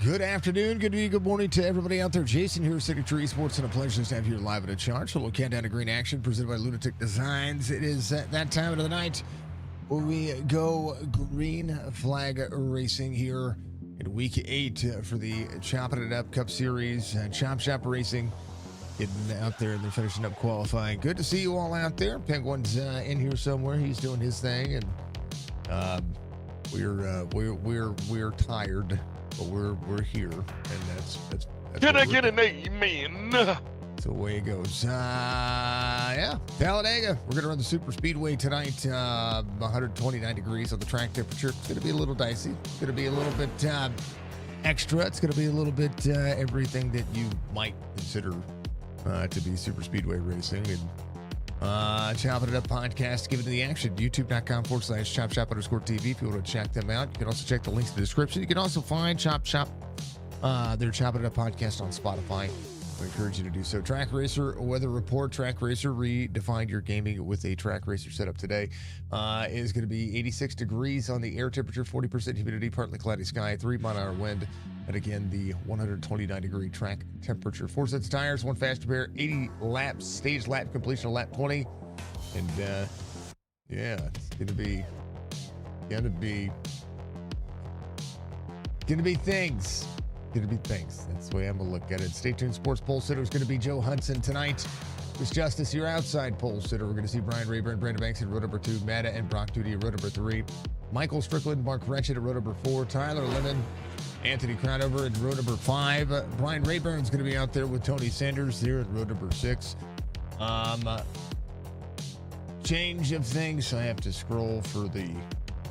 Good afternoon, good evening, good morning to everybody out there. Jason here, Signature Esports, and a pleasure to have you live at a charge. A little countdown to green action presented by Lunatic Designs. It is that time of the night where we go green flag racing here in week 8 for the Chopp'N It Up Cup Series. Chop Shop Racing getting out there and they're finishing up qualifying. Good to see you all out there. Penguin's in here somewhere. He's doing his thing, and we're tired. But we're here, and that's Can I get an amen? That's the way it goes. Yeah, Talladega. We're gonna run the super speedway tonight. 129 degrees on the track temperature. It's gonna be a little dicey. It's gonna be a little bit extra. It's gonna be a little bit everything that you might consider to be super speedway racing. And Chopp'N It Up podcast, give it to the action. YouTube.com/ChopShop_TV if you want to check them out. You can also check the links in the description. You can also find Chop Shop, their Chopp'N It Up podcast on Spotify. I encourage you to do so. Track Racer Weather Report. Track Racer redefined your gaming with a Track Racer setup today. Is going to be 86 degrees on the air temperature, 40% humidity, partly cloudy sky, 3-mile-an-hour wind. And again, the 129 degree track temperature. 4 sets of tires, 1 fast repair, 80 laps, stage lap completion of lap 20. And yeah, it's gonna be things. Gonna be things. That's the way I'm gonna look at it. Stay tuned. Sports pole sitter is gonna be Joe Hudson tonight. Chris Justice, your outside pole sitter. We're gonna see Brian Rayburn, Brandon Banks in row number 2, Matta and Brock Duty in row number 3, Michael Strickland, Mark Wretched at row number 4, Tyler Lemon, Anthony Crownover in row number 5. Brian Rayburn's going to be out there with Tony Sanders there in row number 6. Change of things. I have to scroll for the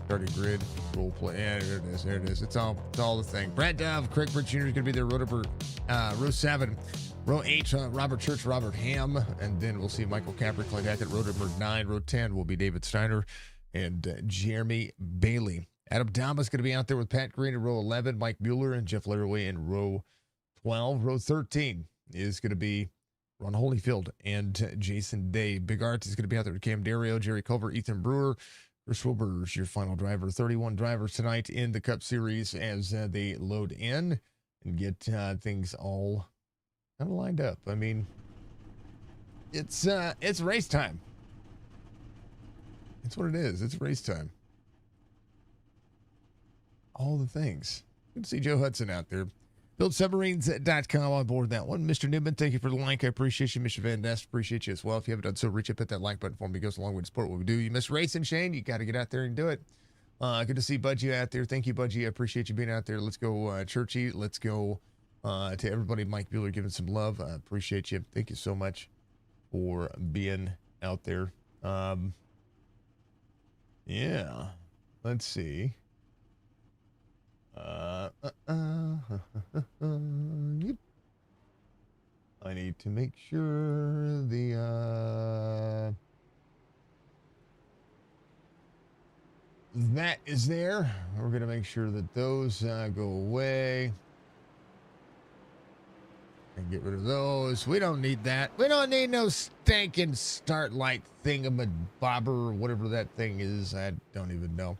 starting grid. Role play. Yeah, there it is. There it is. It's all the thing. Brad Dove, Craig Britt Jr. is going to be there. Row 7. Row 8, Robert Church, Robert Ham. And then we'll see Michael Capper, Clint Hackett. Row number 9. Row 10 will be David Steiner and Jeremy Bailey. Adam Thomas going to be out there with Pat Green in row 11, Mike Mueller and Jeff Laraway in row 12. Row 13 is going to be Ron Holyfield and Jason Day. Big Art is going to be out there with Cam Dario, Jerry Culver, Ethan Brewer. Chris Wilbur's your final driver. 31 drivers tonight in the Cup Series as they load in and get things all kind of lined up. I mean, it's race time. It's what it is. It's race time. All the things. Good to see Joe Hudson out there. BuildSubmarines.com on board that one. Mr. Newman, thank you for the like. I appreciate you. Mr. Van Ness, appreciate you as well. If you haven't done so, reach up, hit that like button for me. It goes a long way to support what we do. You miss racing, Shane. You got to get out there and do it. Good to see Budgie out there. Thank you, Budgie. I appreciate you being out there. Let's go, Churchy. Let's go to everybody. Mike Bueller giving some love. I appreciate you. Thank you so much for being out there. Yeah. Let's see. Yep. I need to make sure that is there. We're gonna make sure that those go away and get rid of those. We don't need that. We don't need no stinking start light thingamabobber or whatever that thing is. I don't even know.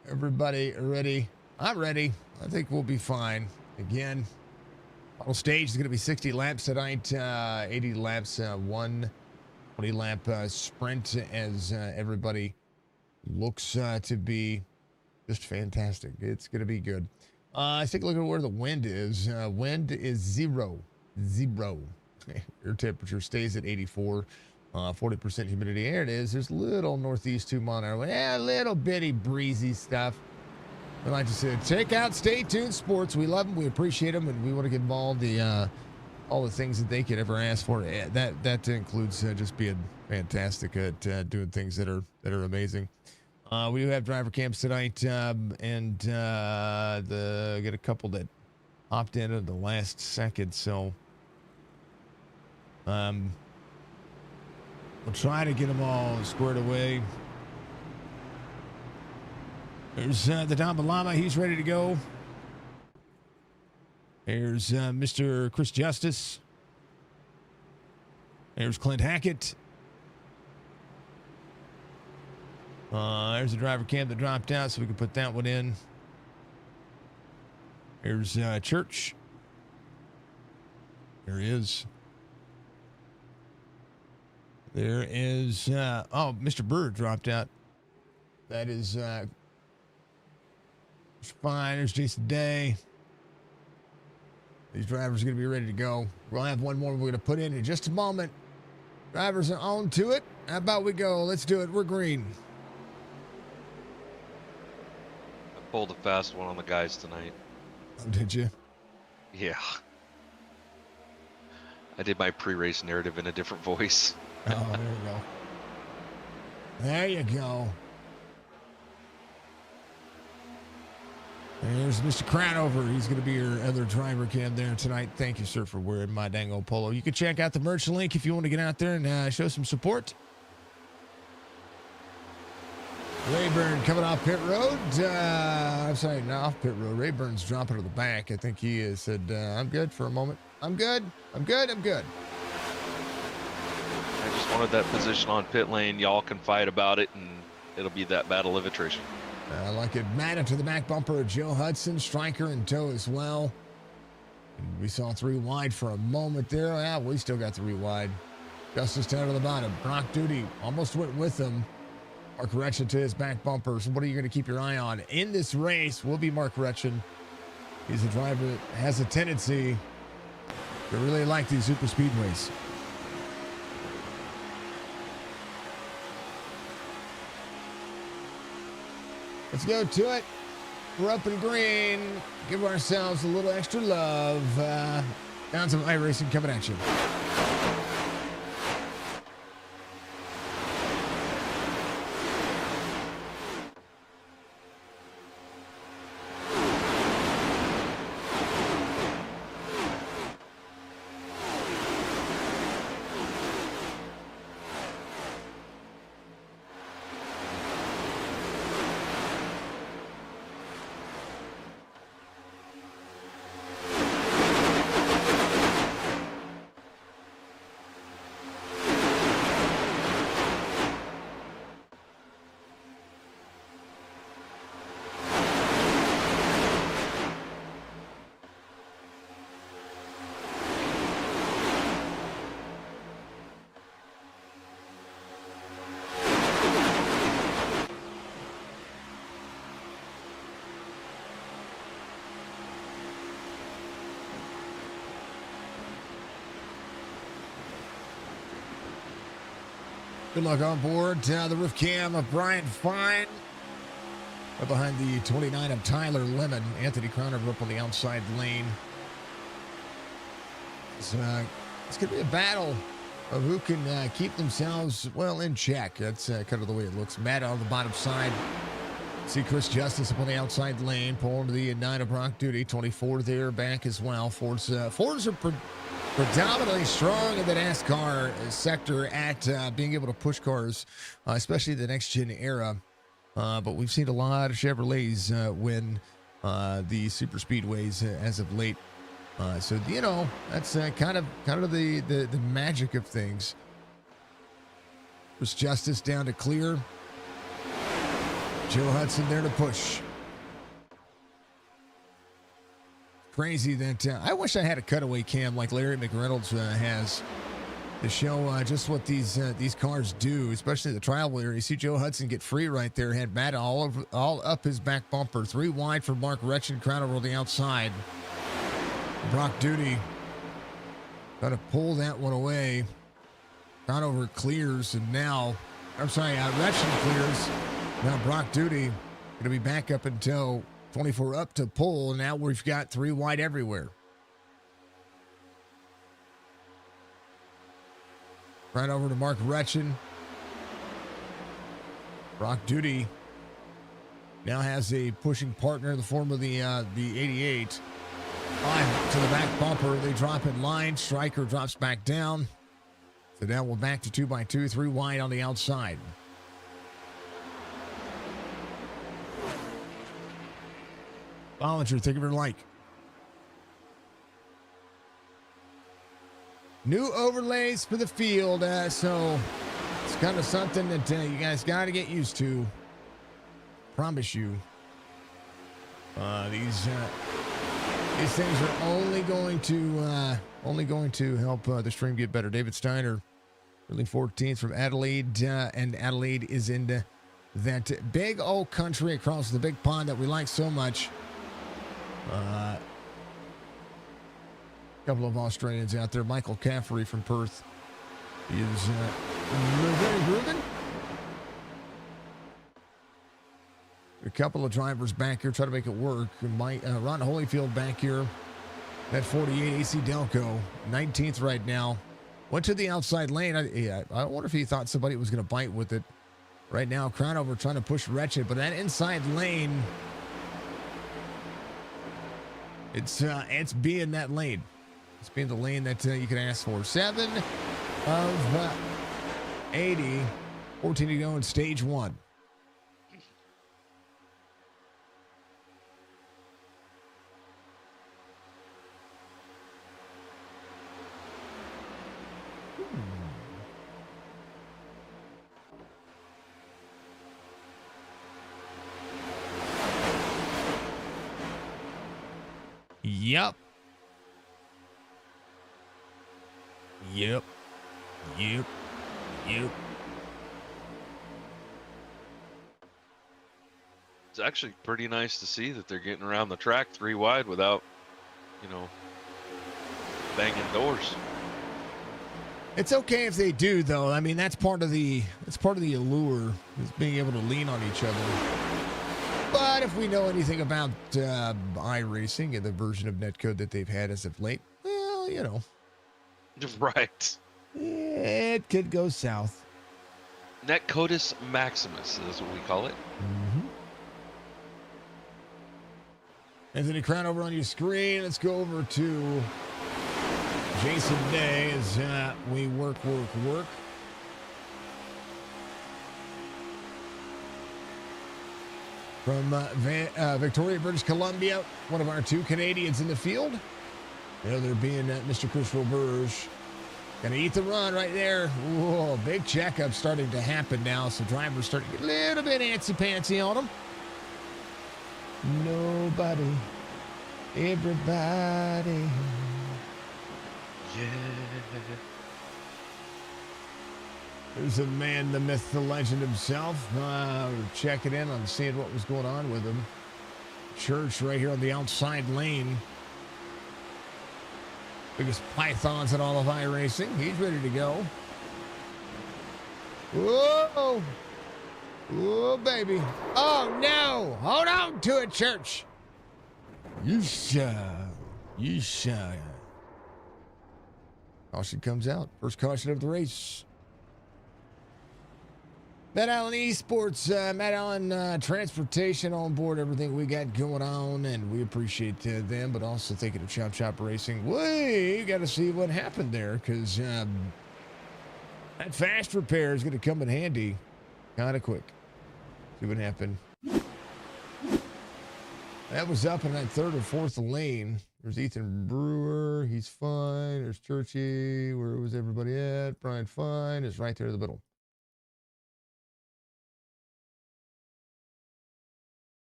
Everybody ready? I'm ready. I think we'll be fine. Again, final stage is going to be 60 laps tonight, 80 laps, 120 lap sprint as everybody looks to be just fantastic. It's going to be good. Let's take a look at where the wind is. Wind is zero. Air temperature stays at 84. 40% humidity. There it is. There's little northeast 2-mile-an-hour. Yeah, little bitty breezy stuff. We like to say, check out Stay Tuned Sports. We love them. We appreciate them. And we want to get involved all the things that they could ever ask for. That includes just being fantastic at doing things that are amazing. We do have driver camps tonight. And get a couple that hopped in at the last second. So, we'll try to get them all squared away. There's the Don Balama. He's ready to go. There's Mr. Chris Justice. There's Clint Hackett. There's a driver cam that dropped out, so we can put that one in. Here's Church. There he is. There is, Mr. Bird dropped out. That is fine. There's Jason Day. These drivers are going to be ready to go. We'll have one more we're going to put in just a moment. Drivers are on to it. How about we go? Let's do it. We're green. I pulled a fast one on the guys tonight. Oh, did you? Yeah. I did my pre-race narrative in a different voice. Oh, there you go. There you go. There's Mr. Crownover. He's going to be your other driver cam there tonight. Thank you, sir, for wearing my dang old polo. You can check out the merch link if you want to get out there and show some support. Rayburn coming off pit road. I'm sorry, not off pit road. Rayburn's dropping to the back. I think he has said, I'm good for a moment. I'm good. I'm good. I'm good. I just wanted that position on pit lane. Y'all can fight about it, and it'll be that battle of attrition. I like it. Matt into the back bumper of Joe Hudson. Striker in tow as well. And we saw 3 wide for a moment there. Yeah, we still got 3 wide. Justice down to the bottom. Brock Duty almost went with him. Mark Retchen to his back bumper. So what are you going to keep your eye on? In this race will be Mark Retchen. He's a driver that has a tendency to really like these super speedways. Let's go to it. We're up in green. Give ourselves a little extra love. Down some iRacing coming at you. Good luck on board. The roof cam of Brian Fine. Right behind the 29 of Tyler Lemon. Anthony Crowner up on the outside lane. It's going to be a battle of who can keep themselves, well, in check. That's kind of the way it looks. Matt on the bottom side. See Chris Justice up on the outside lane. Pulling to the 9 of Brock Duty. 24 there back as well. Fords are predominantly strong in the NASCAR sector at being able to push cars, especially the next-gen era. But we've seen a lot of Chevrolets win the super speedways as of late. So, you know, that's kind of the magic of things. There's Justice down to clear. Joe Hudson there to push. Crazy that I wish I had a cutaway cam like Larry McReynolds has to show just what these cars do, especially the trial where you see Joe Hudson get free right there, had Matt all up his back bumper. 3 wide for Mark Retchen, Crown over the outside. Brock Duty got to pull that one away. Crown over clears, and now Retchen clears. Now Brock Duty going to be back up in tow. 24 up to pull, and now we've got 3 wide everywhere. Right over to Mark Retchen. Brock Duty now has a pushing partner in the form of the 88. 5 to the back bumper. They drop in line. Striker drops back down. So now we're back to 2x2, 3 wide on the outside. Bollinger, thank you for the like. New overlays for the field, so it's kind of something that you guys got to get used to. promise you. These things are only going to help the stream get better. David Steiner, early 14th from Adelaide, and Adelaide is in that big old country across the big pond that we like so much. A couple of Australians out there. Michael Caffrey from Perth is grooving. A couple of drivers back here try to make it work. Ron Holyfield back here. That 48 AC Delco, 19th right now. Went to the outside lane. I wonder if he thought somebody was going to bite with it. Right now, Crownover trying to push Wretched, but that inside lane, it's being that lane. It's being the lane that you can ask for. 7 of 80, 14 to go in stage 1. Yep. It's actually pretty nice to see that they're getting around the track 3 wide without, banging doors. It's okay if they do, though. I mean, that's part of the allure, is being able to lean on each other. But if we know anything about iRacing and the version of netcode that they've had as of late, well, Right. it could go south. Netcodus Maximus is what we call it. Mm-hmm. Anthony Crown over on your screen. Let's go over to Jason Day as we work. From Victoria, British Columbia, one of our 2 Canadians in the field. The other being Mr. Chris Roberge. Gonna eat the run right there. Whoa, big checkup starting to happen now. So drivers starting to get a little bit antsy-pantsy on them. Nobody, everybody. Yeah. There's the man, the myth, the legend himself. We're checking in on seeing what was going on with him. Church right here on the outside lane. Biggest pythons in all of iRacing. He's ready to go. Whoa! Whoa, baby. Oh, no! Hold on to it, Church. Yeesh. Caution comes out. First caution of the race. Matt Allen Esports, Matt Allen Transportation on board, everything we got going on, and we appreciate them, but also thinking of Chop Racing. We got to see what happened there, because that fast repair is going to come in handy kind of quick. See what happened. That was up in that 3rd or 4th lane. There's Ethan Brewer. He's fine. There's Churchy. Where was everybody at? Brian Fine is right there in the middle.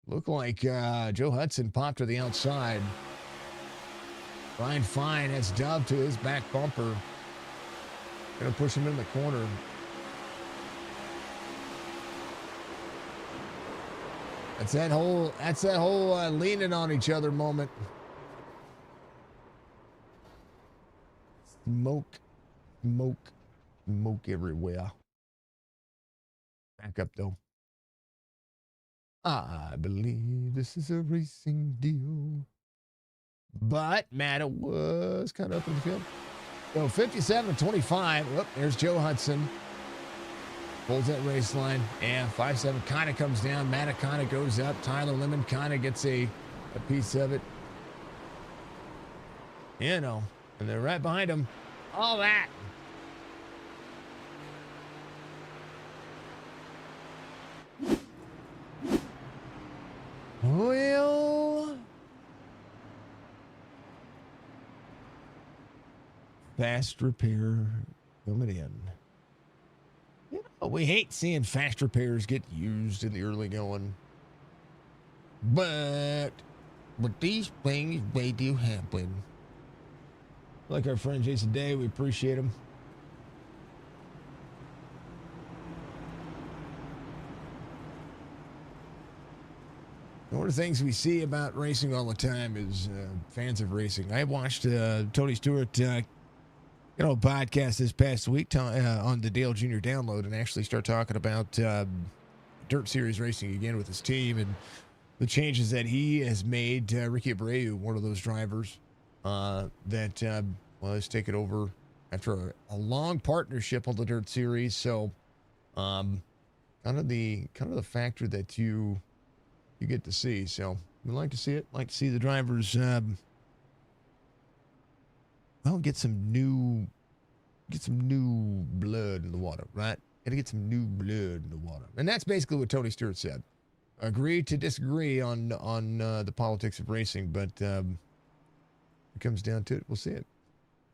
Looked like Joe Hudson popped to the outside. Brian Fine has Dove to his back bumper. Gonna push him in the corner. That's that whole leaning on each other moment. Smoke everywhere. Back up though. I believe this is a racing deal. But Matt was kind of up in the field. So 57-25. Oh, there's Joe Hudson. Pulls that race line. Yeah, 5-7 kind of comes down. Matt kind of goes up. Tyler Lemon kind of gets a piece of it. And they're right behind him. All that. Well, fast repair coming in. We hate seeing fast repairs get used in the early going. But these things, they do happen. Like our friend Jason Day, we appreciate him. One of the things we see about racing all the time is fans of racing. I watched Tony Stewart, podcast this past week on the Dale Jr. Download, and actually start talking about dirt series racing again with his team and the changes that he has made. Ricky Abreu, one of those drivers that has taken over after a long partnership on the dirt series. So, kind of the factor that you get to see. So we like to see it. Like to see the drivers, get some new blood in the water, right? Got to get some new blood in the water, and that's basically what Tony Stewart said. Agree to disagree on the politics of racing, but it comes down to it. We'll see it.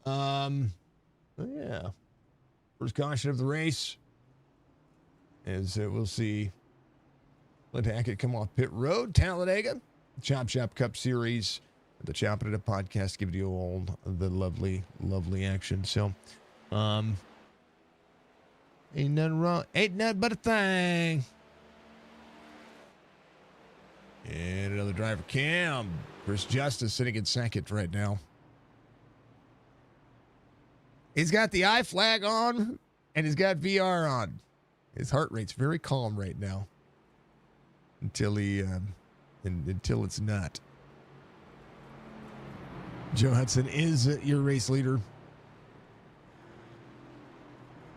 Yeah. First caution of the race, as we'll see. Clint Hackett come off pit road, Talladega, Chop Shop Cup Series, the Chopp'N podcast, giving you all the lovely, lovely action. So, ain't nothing wrong, ain't nothing but a thing. And another driver, Cam. Chris Justice sitting in second right now. He's got the I flag on, and he's got VR on. His heart rate's very calm right now. Until it's not. Joe Hudson is your race leader.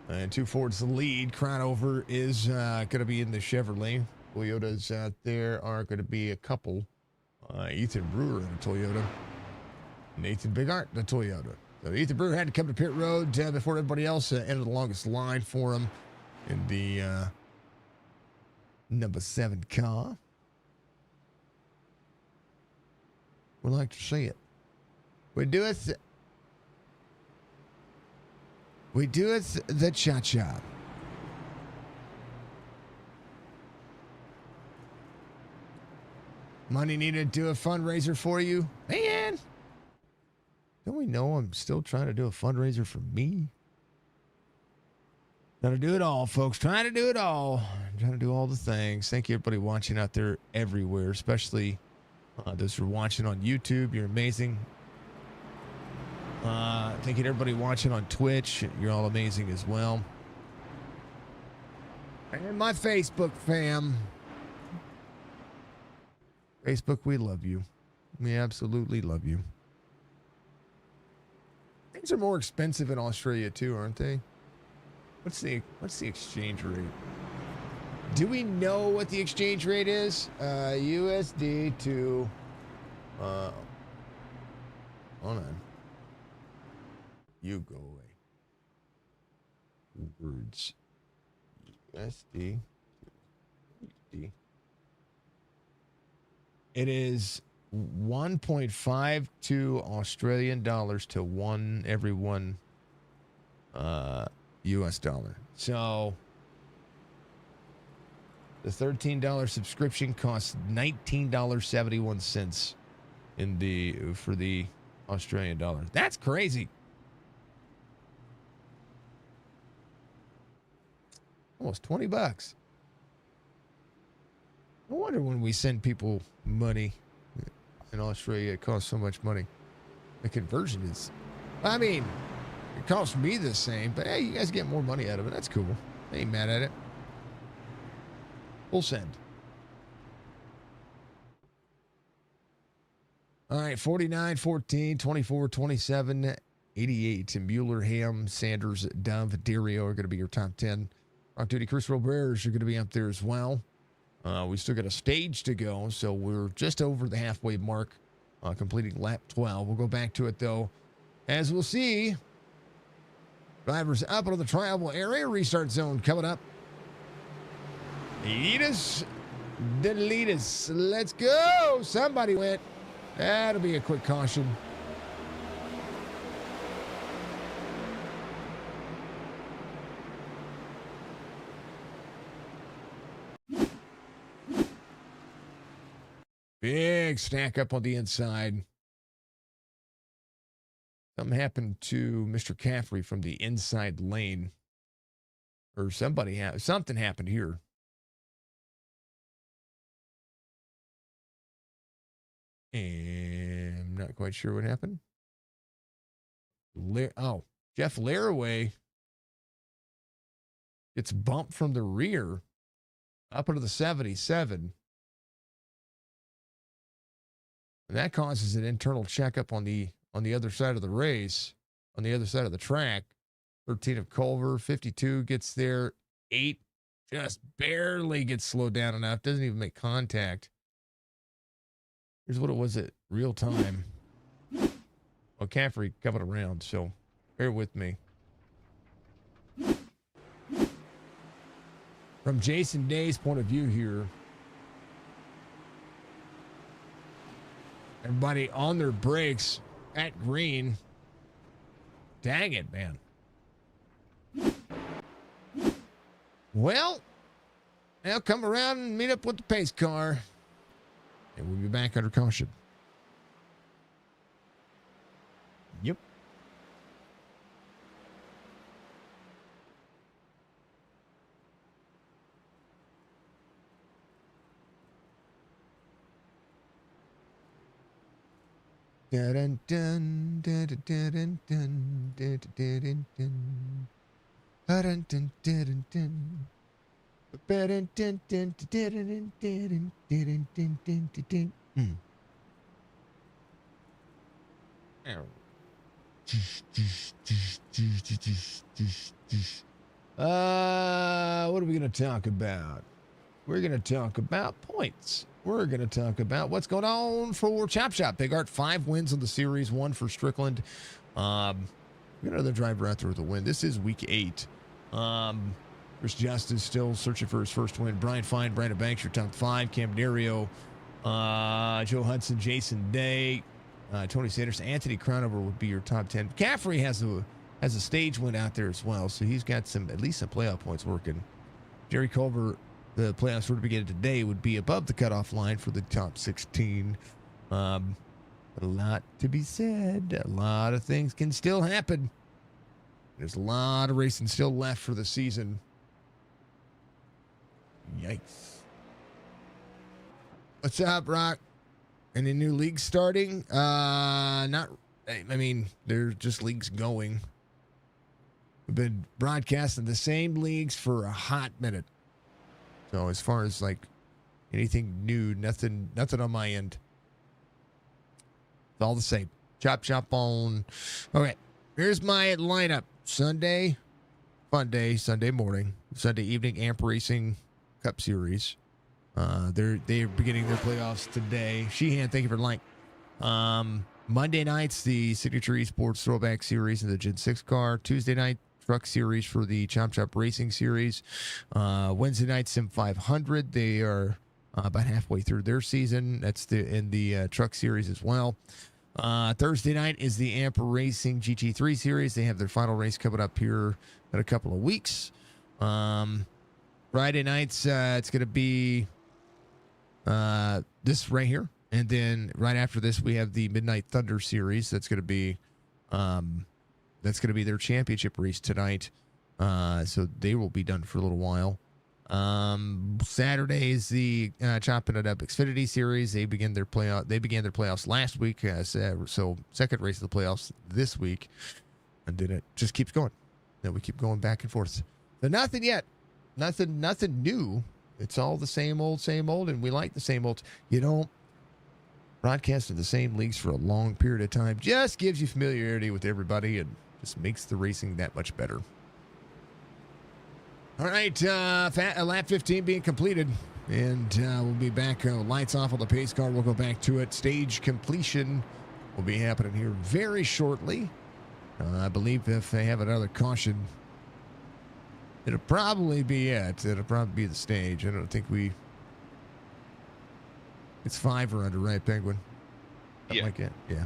And 2 Fords the lead. Cronover is going to be in the Chevrolet. Toyotas out there are going to be a couple. Ethan Brewer in a Toyota. Nathan Bigart in a Toyota. So Ethan Brewer had to come to pit road before everybody else entered the longest line for him in the number 7 car. We'd like to see it. We do it the cha-cha. Money needed to do a fundraiser for you? Man, don't we know I'm still trying to do a fundraiser for me? Trying to do it all, folks. Trying to do it all. Trying to do all the things. Thank you, everybody watching out there everywhere, especially those who are watching on YouTube. You're amazing. Thank you to everybody watching on Twitch. You're all amazing as well. And my Facebook fam. Facebook, we love you. We absolutely love you. Things are more expensive in Australia too, aren't they? What's the exchange rate? Do we know what the exchange rate is? USD to hold on. You go away. Words. USD. It is 1.52 Australian dollars to every one US dollar. So the $13 subscription costs $19.71 for the Australian dollar. That's crazy. Almost $20. No wonder when we send people money in Australia, it costs so much money. The conversion is, it costs me the same, but hey, you guys get more money out of it. That's cool. I ain't mad at it. We'll send. All right, 49, 14, 24, 27, 88. And Mueller, Ham, Sanders, Dove, Dario are going to be your top 10. Rock Duty Chris Roberts are going to be up there as well. We still got a stage to go, so we're just over the halfway mark, completing lap 12. We'll go back to it, though, as we'll see. Drivers up into the trial area. Restart zone coming up. Eat us, delete us. Let's go. Somebody went. That'll be a quick caution. big stack up on the inside. Something happened to Mr. Caffrey from the inside lane. Or something happened here. And I'm not quite sure what happened. Jeff Laraway gets bumped from the rear up into the 77. And that causes an internal checkup on the other side of the race, on the other side of the track. 13 of Culver, 52 gets there. 8 just barely gets slowed down enough. Doesn't even make contact. Here's what it was at real time. Well, Caffrey coming around, so bear with me. From Jason Day's point of view here, everybody on their brakes at green. Dang it, man. Well, now come around and meet up with the pace car, and we'll be back under caution. Yep. Dun dun dun dun dun dun dun dun dun. Dun dun dun dun. Dun dun dun dun dun dun dun dun dun. What are we going to talk about? We're going to talk about points. We're going to talk about what's going on for Chop Shop. Big Art, 5 wins on the series, 1 for Strickland. We got another driver out there with a win. This is week 8. Chris Justice still searching for his first win. Brian Fine, Brandon Banks, your top 5. Cam Dario, Joe Hudson, Jason Day, Tony Sanders, Anthony Crownover would be your top 10. Caffrey has a stage win out there as well, so he's got at least some playoff points working. Jerry Culver, the playoffs were to begin today, would be above the cutoff line for the top 16. A lot to be said. A lot of things can still happen. There's a lot of racing still left for the season. Yikes. What's up, Rock? Any new leagues starting? Not. I mean, there's just leagues going. We've been broadcasting the same leagues for a hot minute. So as far as like anything new, nothing on my end. It's all the same. Chopp'N. Okay, here's my lineup. Sunday, fun day. Sunday morning, Sunday evening, Amp Racing Cup Series. They're beginning their playoffs today. Sheehan, thank you for the like. Monday nights, the Signature Esports Throwback Series in the Gen 6 car. Tuesday night, Truck Series for the Chop Shop Racing Series. Wednesday night, Sim 500. They are about halfway through their season. That's in the Truck Series as well. Thursday night is the Amp Racing GT3 Series. They have their final race coming up here in a couple of weeks. Friday nights, it's going to be this right here. And then right after this, we have the Midnight Thunder Series. That's going to be their championship race tonight. So they will be done for a little while. Saturday is the Chopp'N It Up Xfinity Series. They began their playoffs last week. So second race of the playoffs this week. And then it just keeps going. Then we keep going back and forth. But nothing yet. Nothing new. It's all the same old, and we like the same old. You know, broadcasting the same leagues for a long period of time just gives you familiarity with everybody and just makes the racing that much better. All right, lap 15 being completed, and we'll be back. Lights off on the pace car. We'll go back to it. Stage completion will be happening here very shortly. I believe if they have another caution, it'll probably be it. It'll probably be the stage. I don't think it's 5 or under, right, Penguin? Something like that. Yeah.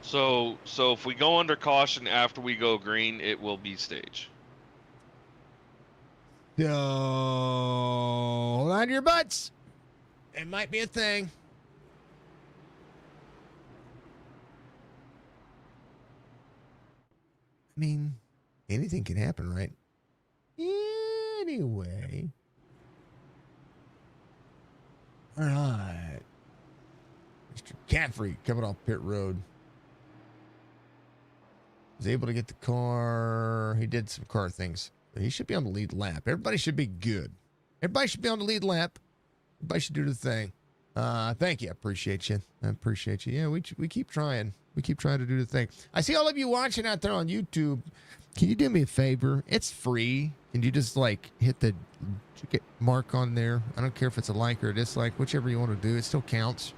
So if we go under caution after we go green, it will be stage. So hold on to your butts. It might be a thing. mean, anything can happen, right? Anyway. All right. Mr. Caffrey coming off pit road. Was able to get the car. He did some car things. But he should be on the lead lap. Everybody should be good. Everybody should be on the lead lap. Everybody should do the thing. Thank you. I appreciate you. I appreciate you. Yeah, we keep trying. We keep trying to do the thing. I see all of you watching out there on YouTube. Can you do me a favor? It's free. Can you just like hit the mark on there? I don't care if it's a like or a dislike, whichever you want to do. It still counts.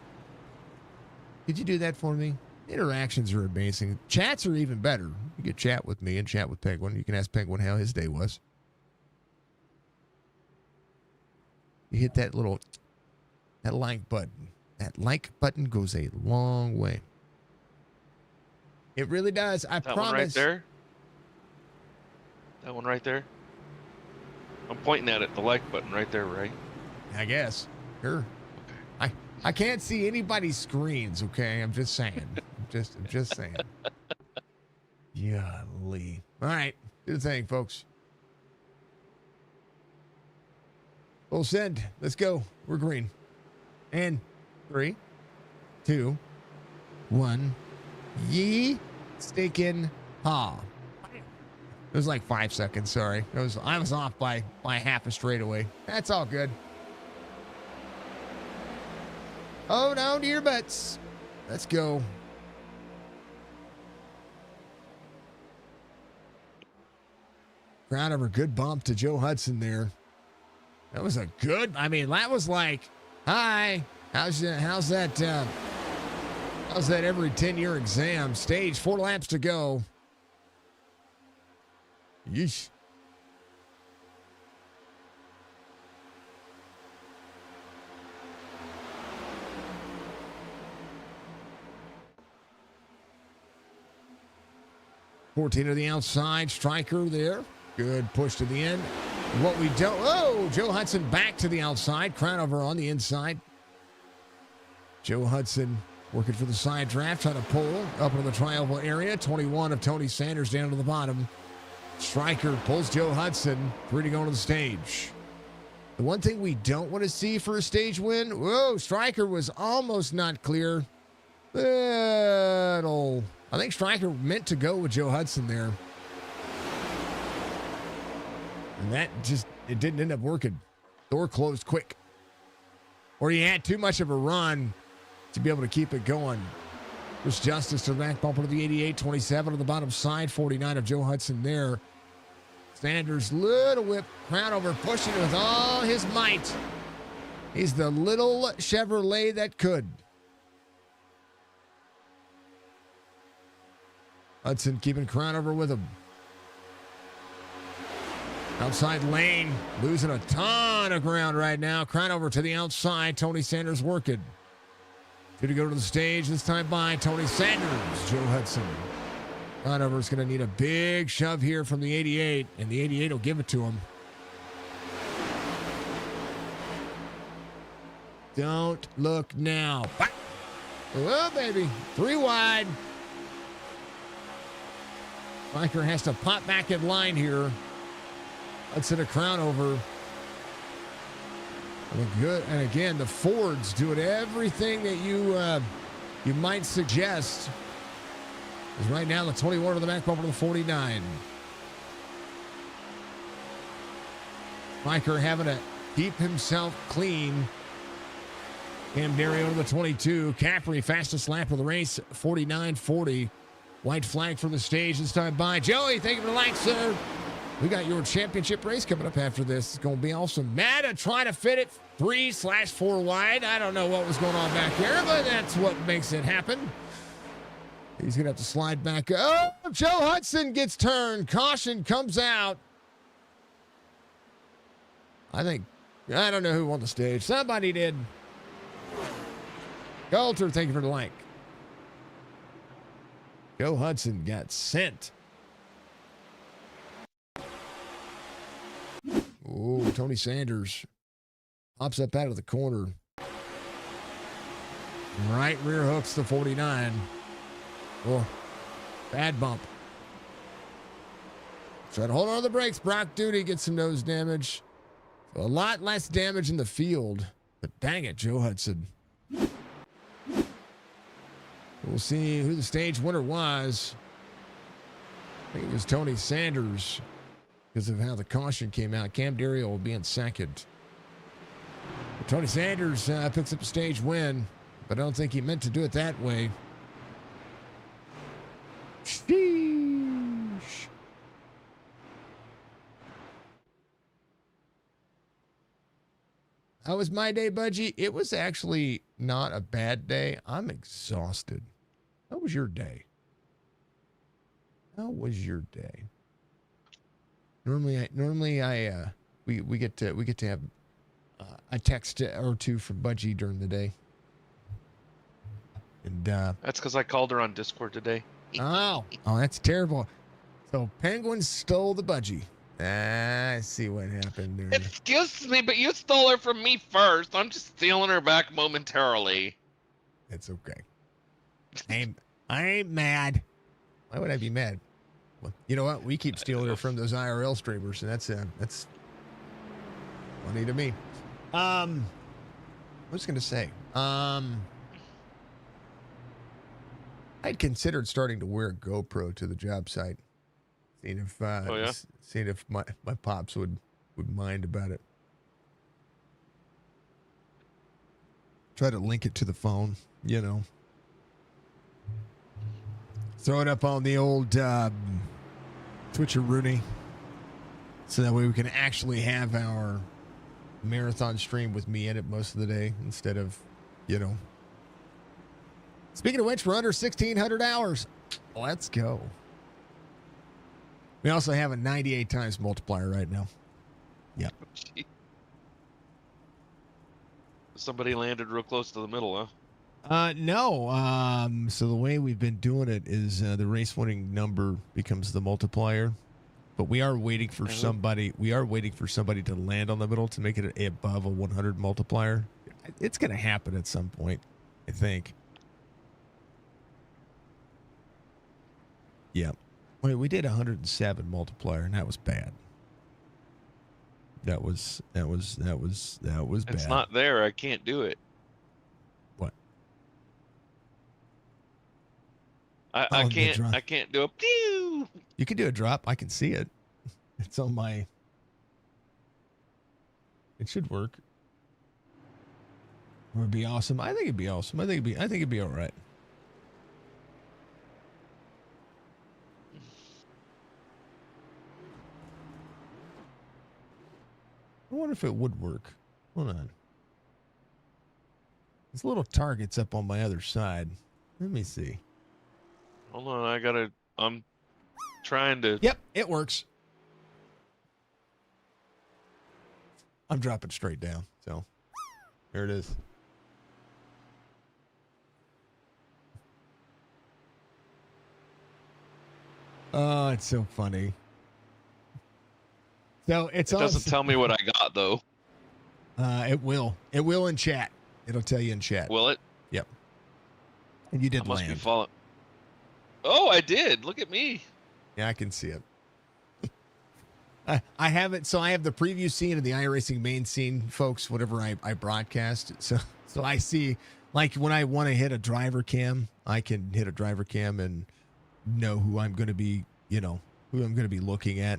Could you do that for me? Interactions are amazing. Chats are even better. You can chat with me and chat with Penguin. You can ask Penguin how his day was. You hit that like button. That like button goes a long way. It really does. I promise. That one right there? That one right there? I'm pointing at it, the like button right there, right? I guess. Sure. Okay. I can't see anybody's screens, okay? I'm just saying. I'm just saying. Golly. All right. Do the thing, folks. Full send. Let's go. We're green. And 3, 2, 1. Yee stinking ha. It was like 5 seconds. Sorry. I was off by half a straightaway. That's all good. Oh, down to your butts. Let's go. Ground over. Good bump to Joe Hudson there. That was a good. I mean, that was like, hi. How's that every 10-year exam? Stage 4 laps to go. Yeesh. $14 to the outside. Striker there. Good push to the end. What we don't. Oh, Joe Hudson back to the outside. Crownover on the inside. Joe Hudson working for the side draft. Trying to pull up into the tri-oval area. 21 of Tony Sanders down to the bottom. Striker pulls Joe Hudson. 3 to go on the stage. The one thing we don't want to see for a stage win. Whoa, Striker was almost not clear. I think Striker meant to go with Joe Hudson there. And that just, it didn't end up working. Door closed quick. Or he had too much of a run to be able to keep it going. There's Justice to the back bumper to the 88, 27 on the bottom side, 49 of Joe Hudson there. Sanders, little whip, Crownover pushing with all his might. He's the little Chevrolet that could. Hudson keeping Crownover with him. Outside lane, losing a ton of ground right now. Crownover to the outside, Tony Sanders working. 2 to go to the stage, this time by Tony Sanders, Joe Hudson. Crownover's going to need a big shove here from the 88, and the 88 will give it to him. Don't look now. Oh, baby. 3 wide. Biker has to pop back in line here. Hudson a Crownover. Good. And again, the Fords doing everything that you might suggest. Is right now the 21 to the back bumper to the 49. Biker having to keep himself clean. Cam Dario to the 22. Caffrey, fastest lap of the race, 49.40. White flag for the stage this time by Joey. Thank you for the like, sir. We got your championship race coming up after this. It's going to be awesome. Matta trying to fit it 3/4 wide. I don't know what was going on back there, but that's what makes it happen. He's going to have to slide back. Oh, Joe Hudson gets turned. Caution comes out. I don't know who won the stage. Somebody did. Coulter, thank you for the like. Joe Hudson got sent. Oh, Tony Sanders pops up out of the corner. Right rear hooks the 49. Oh, bad bump. Try to hold on to the brakes. Brock Duty gets some nose damage. So a lot less damage in the field. But dang it, Joe Hudson. We'll see who the stage winner was. I think it was Tony Sanders because of how the caution came out. Cam Dario will be in second. But Tony Sanders picks up a stage win, but I don't think he meant to do it that way. Sheesh. How was my day, Budgie? It was actually not a bad day. I'm exhausted. How was your day? How was your day? Normally, we get to have a text or two from Budgie during the day. And That's because I called her on Discord today. oh, that's terrible. So Penguin stole the Budgie. I see what happened there. Excuse me, but you stole her from me first. I'm just stealing her back momentarily. It's okay. I ain't mad. Why would I be mad? Well, you know what? We keep stealing her from those IRL streamers, and that's funny to me. What was I going to say? I'd considered starting to wear a GoPro to the job site, seeing if my pops would mind about it. Try to link it to the phone, you know. Throw it up on the old Twitcher-Rooney, so that way we can actually have our marathon stream with me in it most of the day instead of, you know. Speaking of which, we're under 1,600 hours. Let's go. We also have a 98 times multiplier right now. Yep. Somebody landed real close to the middle, huh? No. So the way we've been doing it is the race winning number becomes the multiplier, but we are waiting for somebody. We are waiting for somebody to land on the middle to make it above a 100 multiplier. It's going to happen at some point, I think. Yeah. Wait, we did 107 multiplier, and that was bad. That was bad. It's not there. I can't do it. What? I can't do a pew. You can do a drop. I can see it. It's on my. It should work. It would be awesome. I think it'd be awesome. I think it'd be all right. I wonder if it would work. Hold on. There's little targets up on my other side. Let me see. Hold on, I'm trying to. Yep, it works. I'm dropping straight down. So there it is. Oh, it's so funny. So it doesn't tell me what I got though. It will. It will in chat. It'll tell you in chat. Will it? Yep. And you did I must land. be following. Oh, I did. Look at me. Yeah, I can see it. I have it. So I have the preview scene and the iRacing main scene, folks, whatever I broadcast. So I see, like when I want to hit a driver cam, I can hit a driver cam and know who I'm going to be, who I'm going to be looking at.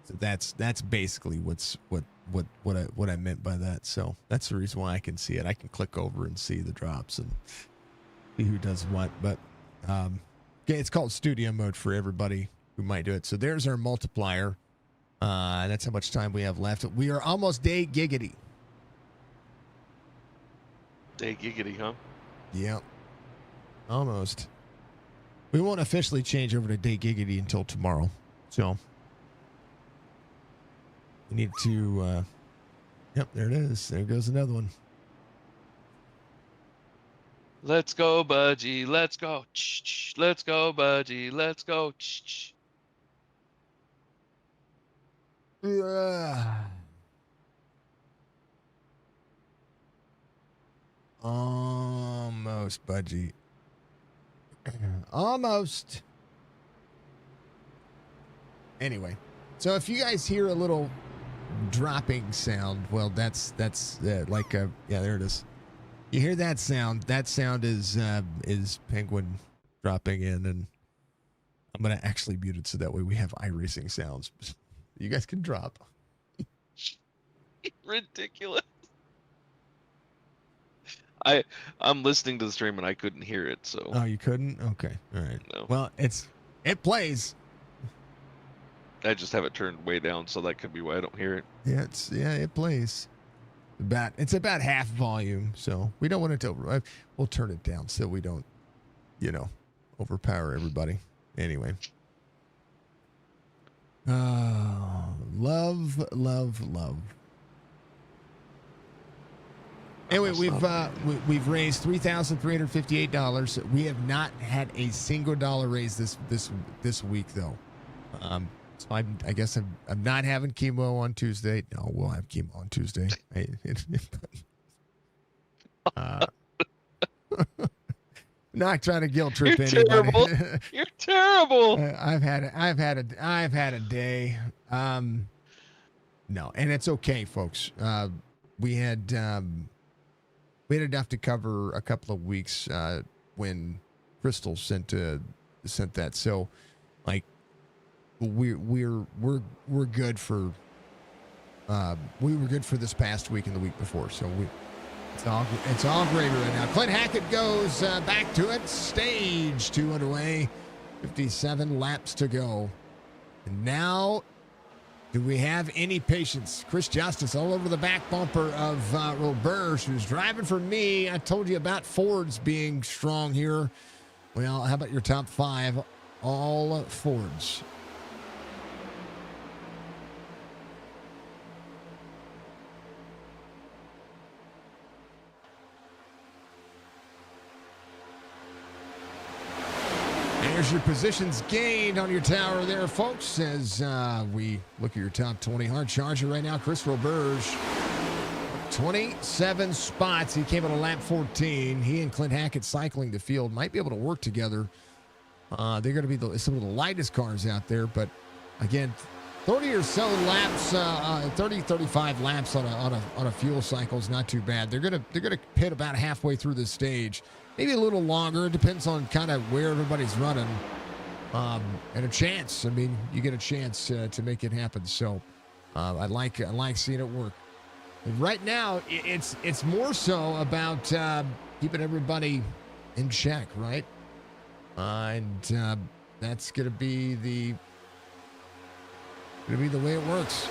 So that's basically what I meant by that. So that's the reason why I can see it. I can click over and see the drops and see who does what. But it's called studio mode for everybody who might do it. So there's our multiplier. That's how much time we have left. We are almost day giggity. Day giggity, huh? Yep. Almost. We won't officially change over to day giggity until tomorrow. So we need to, yep, there it is. There goes another one. Let's go, Budgie. Let's go. Let's go, Budgie. Let's go. Almost, Budgie. Almost. Anyway, So if you guys hear a little dropping sound, well, that's like a, yeah, there it is. You hear that sound? That sound is Penguin dropping in, and I'm gonna actually mute it so that way we have iRacing sounds. You guys can drop. Ridiculous. I'm listening to the stream and I couldn't hear it, so. Oh, you couldn't? Okay, all right. No. Well, it plays. I just have it turned way down, so that could be why I don't hear it. Yeah, it plays. It's about half volume, so we don't want it to. We'll turn it down so we don't, overpower everybody. Anyway. Love. Anyway, we've raised $3,358. We have not had a single dollar raised this week though. So I guess I'm not having chemo on Tuesday. No, we'll have chemo on Tuesday. Not trying to guilt trip You're anybody. terrible. You're terrible. I've had a day. No, and it's okay, folks. We had enough to cover a couple of weeks when Crystal sent that. So, like, we're good for we were good for this past week and the week before. So it's all gravy right now. Clint Hackett goes back to it. Stage 2 underway. 57 laps to go. And now, do we have any patience? Chris Justice all over the back bumper of Roberge, who's driving for me. I told you about Fords being strong here. Well, how about your top 5? All Fords. There's your positions gained on your tower there, folks, as we look at your top 20. Hard charger right now, Chris Roberge. 27 spots. He came on a lap 14. He and Clint Hackett cycling the field might be able to work together. They're going to be some of the lightest cars out there, but again, 30 or so laps, 35 laps on a fuel cycle is not too bad. They're going to pit about halfway through this stage. Maybe a little longer. It depends on kind of where everybody's running. And a chance. I mean, you get a chance to make it happen. So I like seeing it work. And right now, it's more so about keeping everybody in check, right? And that's gonna be the way it works.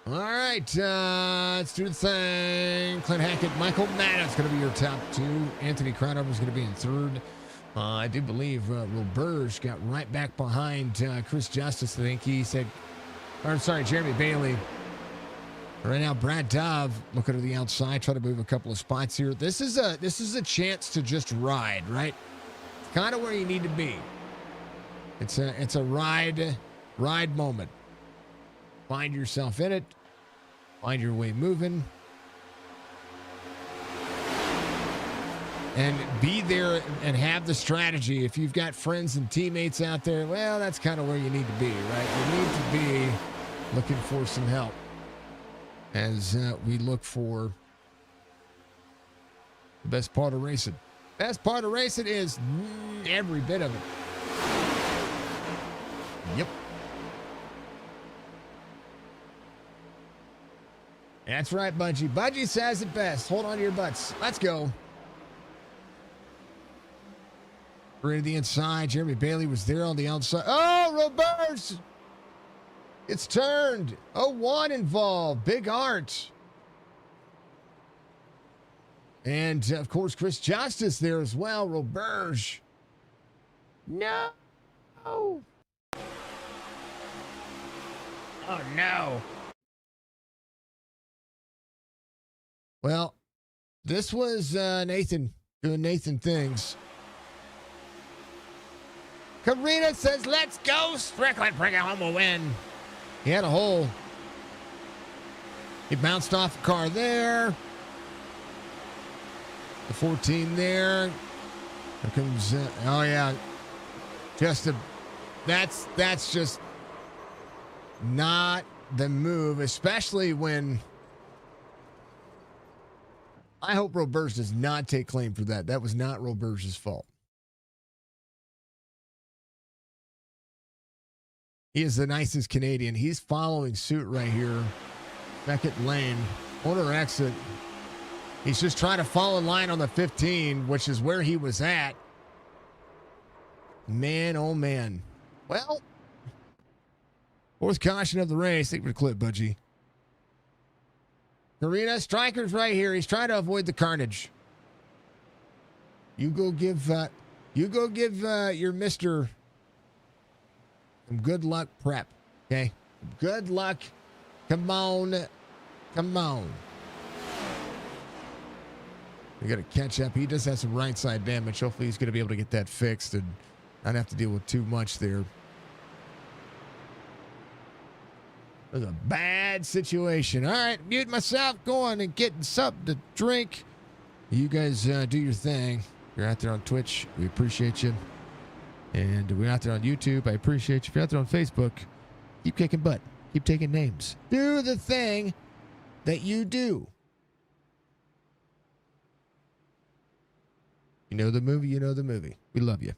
All right, let's do the thing. Clint Hackett, Michael Maddox going to be your top 2. Anthony Crowder is going to be in 3rd. I do believe Roberge got right back behind Chris Justice. I think he said, Jeremy Bailey. Right now, Brad Dove looking to the outside, try to move a couple of spots here. This is a chance to just ride, right? Kind of where you need to be. It's a ride moment. Find yourself in it. Find your way moving. And be there and have the strategy. If you've got friends and teammates out there, well, that's kind of where you need to be, right? You need to be looking for some help as we look for the best part of racing. Best part of racing is every bit of it. Yep. That's right, Budgie. Budgie says it best. Hold on to your butts. Let's go. We're to the inside. Jeremy Bailey was there on the outside. Oh, Roberge! It's turned. 0-1 involved. Big Art. And, of course, Chris Justice there as well. Roberge. No. Oh, no. Well, this was Nathan doing Nathan things. Karina says, let's go, Strickland, bring it home a win. He had a hole. He bounced off a car there. The 14 there. Here comes, oh yeah. That's just not the move, especially when I hope Roberge does not take claim for that. That was not Roberge's fault. He is the nicest Canadian. He's following suit right here. Second lane. Corner exit. He's just trying to fall in line on the 15, which is where he was at. Man, oh man. Well, fourth caution of the race. Thank you for the clip, Budgie. Karina, Striker's right here. He's trying to avoid the carnage. You go give your mister some good luck prep, okay? Good luck. Come on. Come on. We got to catch up. He does have some right side damage. Hopefully he's going to be able to get that fixed and not have to deal with too much there. It was a bad situation. All right, mute myself, going and getting something to drink. You guys do your thing. If you're out there on Twitch, we appreciate you. And we're out there on YouTube. I appreciate you. If you're out there on Facebook, keep kicking butt. Keep taking names. Do the thing that you do. You know the movie, you know the movie. We love you.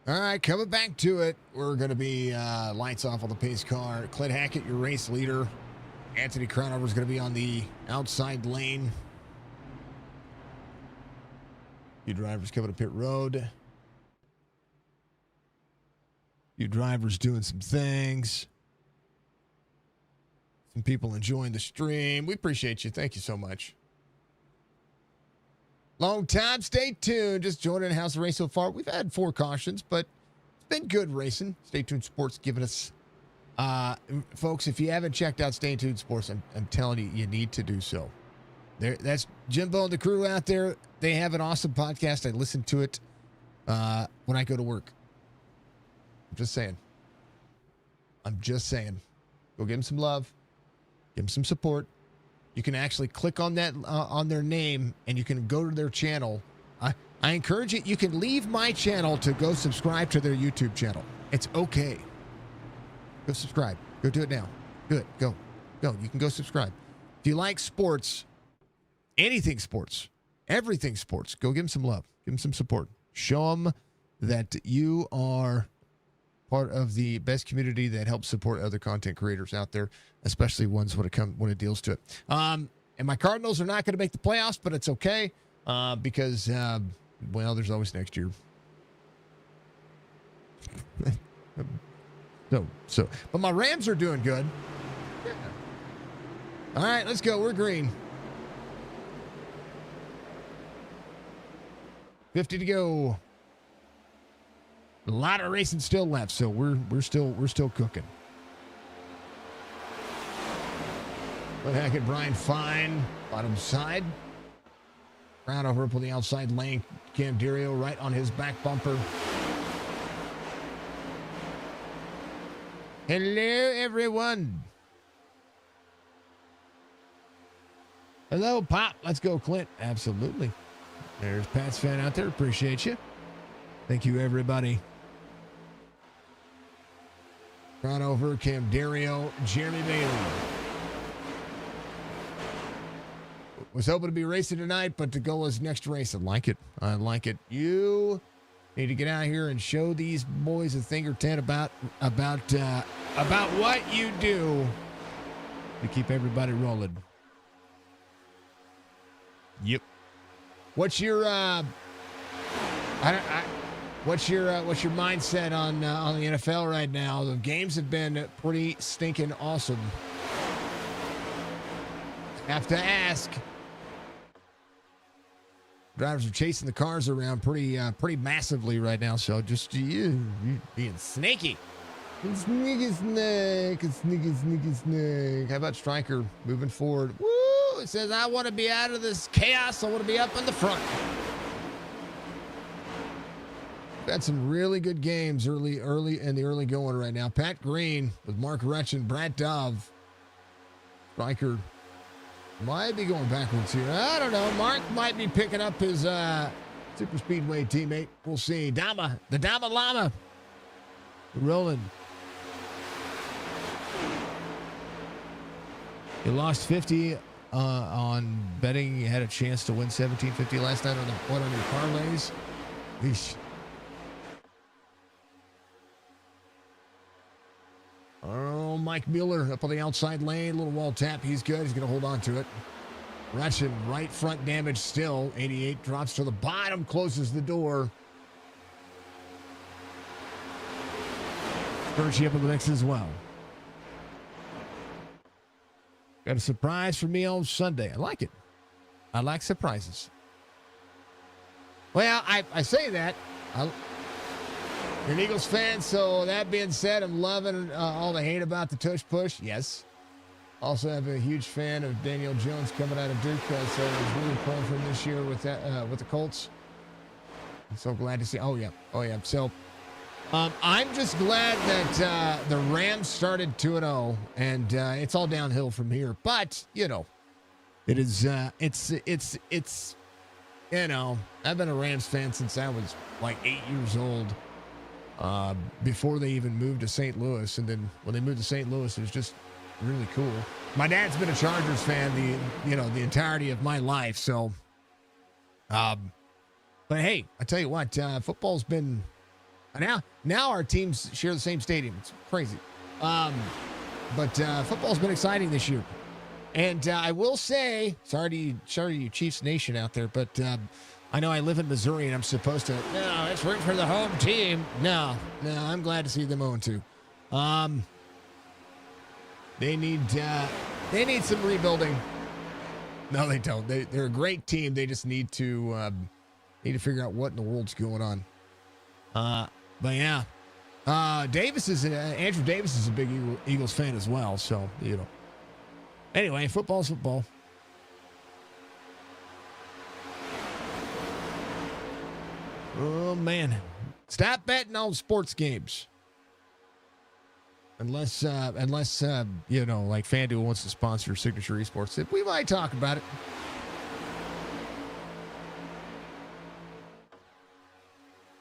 All right, coming back to it. We're going to be lights off on the pace car. Clint Hackett, your race leader. Anthony Crownover is going to be on the outside lane. You drivers coming to pit road. You drivers doing some things. Some people enjoying the stream. We appreciate you. Thank you so much. Long time. Stay tuned. Just joining the house of race so far. We've had 4 cautions, but it's been good racing. Stay Tuned Sports giving us, folks, if you haven't checked out Stay Tuned Sports, I'm telling you, you need to do so. That's Jimbo and the crew out there. They have an awesome podcast. I listen to it when I go to work. I'm just saying. Go give them some love. Give them some support. You can actually click on that on their name, and you can go to their channel. I encourage you. You can leave my channel to go subscribe to their YouTube channel. It's okay. Go subscribe. Go do it now. Do it. Go. You can go subscribe. If you like sports, anything sports, everything sports, go give them some love. Give them some support. Show them that you are part of the best community that helps support other content creators out there, especially ones when it deals to it. And my Cardinals are not going to make the playoffs, but it's okay because, well, there's always next year. But my Rams are doing good. Yeah. All right, let's go. We're green. 50 to go. A lot of racing still left, so we're still cooking. But heck at Brian Fine, bottom side. Round over up on the outside lane. Cam Dirio right on his back bumper. Hello, everyone. Hello, Pop. Let's go, Clint. Absolutely. There's Pat's fan out there. Appreciate you. Thank you, everybody. Run over, Cam Dario, Jeremy Bailey. Was hoping to be racing tonight, but to go as next race. I like it. You need to get out here and show these boys a thing or 10 about what you do to keep everybody rolling. Yep. What's your What's your mindset on the NFL right now? The games have been pretty stinking awesome. Have to ask. Drivers are chasing the cars around pretty massively right now. So just you being snaky. Sneaky snake. How about Stryker moving forward? Woo! It says I want to be out of this chaos. I want to be up in the front. Had some really good games early in the early going right now. Pat Green with Mark Retchen, Brad Dove. Stryker might be going backwards here. I don't know. Mark might be picking up his super speedway teammate. We'll see. The Dama Llama. Rolling. You lost 50 on betting. You had a chance to win $17.50 last night on your parlays. Eesh. Oh, Mike Mueller up on the outside lane. Little wall tap. He's good. He's going to hold on to it. Retchen, right front damage still. 88 drops to the bottom, closes the door. Perchy up in the mix as well. Got a surprise for me on Sunday. I like it. I like surprises. Well, I say that. You're an Eagles fan, so that being said, I'm loving all the hate about the tush push. Yes. Also have a huge fan of Daniel Jones coming out of Duke, so I was really pulling for him this year with the Colts. I'm so glad to see. Oh yeah. So I'm just glad that the Rams started 2-0, and it's all downhill from here. But you know, it is. It's. You know, I've been a Rams fan since I was like 8 years old. Before they even moved to St. Louis, and then when they moved to St. Louis, it was just really cool. My dad's been a Chargers fan the entirety of my life. So, but hey, I tell you what, football's been now our teams share the same stadium. It's crazy. But football's been exciting this year, and I will say, sorry to you Chiefs Nation out there, but I know I live in Missouri and I'm supposed to, no, let's root for the home team. No, I'm glad to see them 0-2. They need some rebuilding. No, they don't. They're a great team. They just need to figure out what in the world's going on. But yeah, Andrew Davis is a big Eagles fan as well. So, you know, anyway, football's football. Oh man, stop betting on sports games. Unless you know, like FanDuel wants to sponsor Signature Esports, we might talk about it.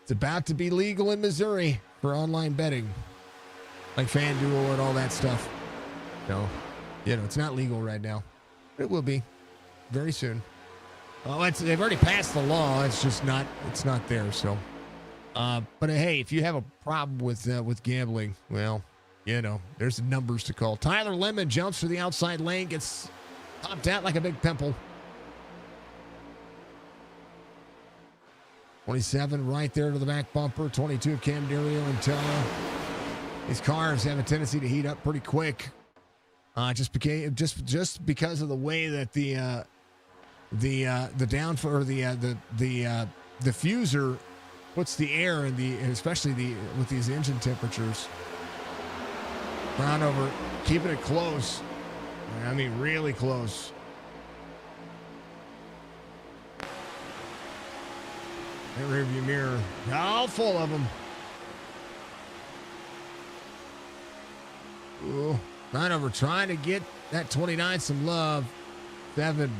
It's about to be legal in Missouri for online betting, like FanDuel and all that stuff. No, you know, it's not legal right now. It will be very soon. Oh, they've already passed the law. It's just not. It's not there. So, but hey, if you have a problem with gambling, well, you know, there's numbers to call. Tyler Lemon jumps for the outside lane, gets popped out like a big pimple. 27 right there to the back bumper. 22 of Cam Dario and Tella. These cars have a tendency to heat up pretty quick. Just because of the way that the diffuser puts the air in especially with these engine temperatures. Brown over, keeping it close. I mean, really close. That rearview mirror, all full of them. Ooh, Brown over trying to get that 29 some love. 7.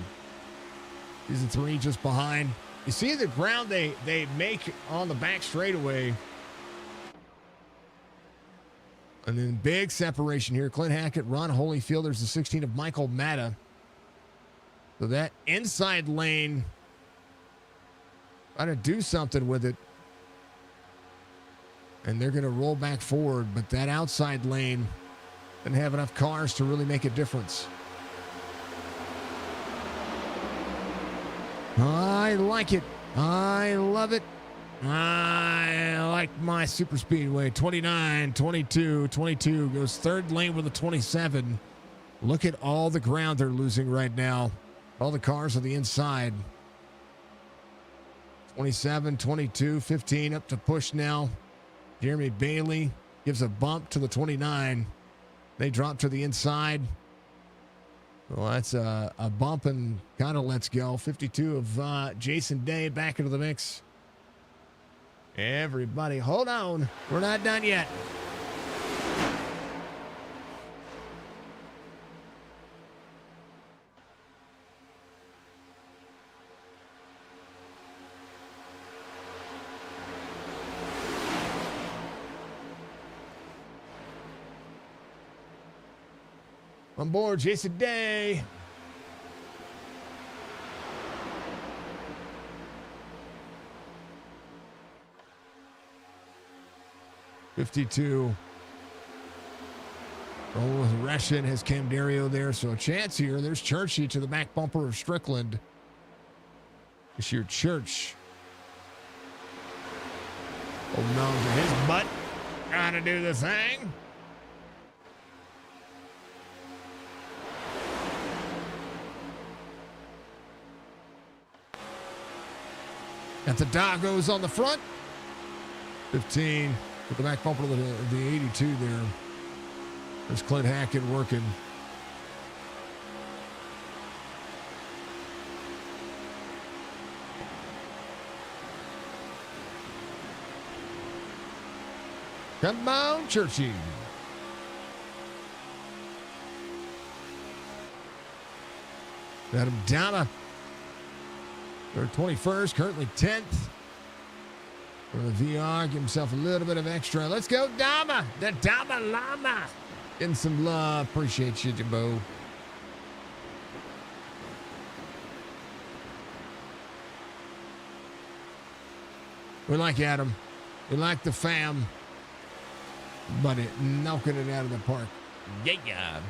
Season 3 just behind. You see the ground they make on the back straightaway. And then big separation here. Clint Hackett, Ron Holyfield. There's the 16 of Michael Matta. So that inside lane, got to do something with it. And they're going to roll back forward. But that outside lane doesn't have enough cars to really make a difference. I like it. I love it. I like my super speedway. 29, 22, 22 goes third lane with a 27. Look at all the ground they're losing right now. All the cars on the inside. 27, 22, 15 up to push now. Jeremy Bailey gives a bump to the 29. They drop to the inside. Well, that's a bump and kind of let's go. 52 of Jason Day back into the mix. Everybody, hold on. We're not done yet. On board, Jason Day. '52. Oh, Russian has Cam Dario there, so a chance here. There's Churchy to the back bumper of Strickland. It's your Church. Holding on to his butt. Trying to do the thing. Got the Doggos on the front. 15 with the back bumper of the 82 there. There's Clint Hackett working. Come on, Churchy. Adam Dama. They're 21st, currently 10th. For the VR, give himself a little bit of extra. Let's go, Dama. The Dama Llama. Getting some love. Appreciate you, Jimbo. We like Adam. We like the fam. But knocking it out of the park. Yeah.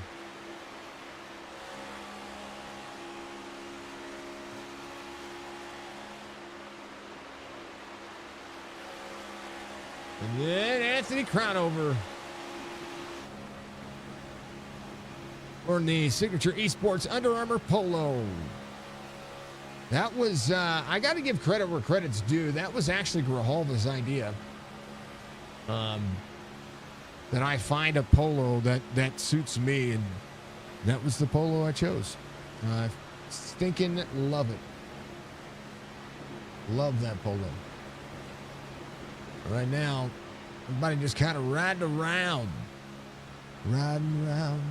And then Anthony Crownover for the signature esports Under Armour polo. That was, I got to give credit where credit's due. That was actually Grijalva's idea. That I find a polo that suits me, and that was the polo I chose. I stinking love it. Love that polo. Right now, everybody just kind of riding around. Riding around.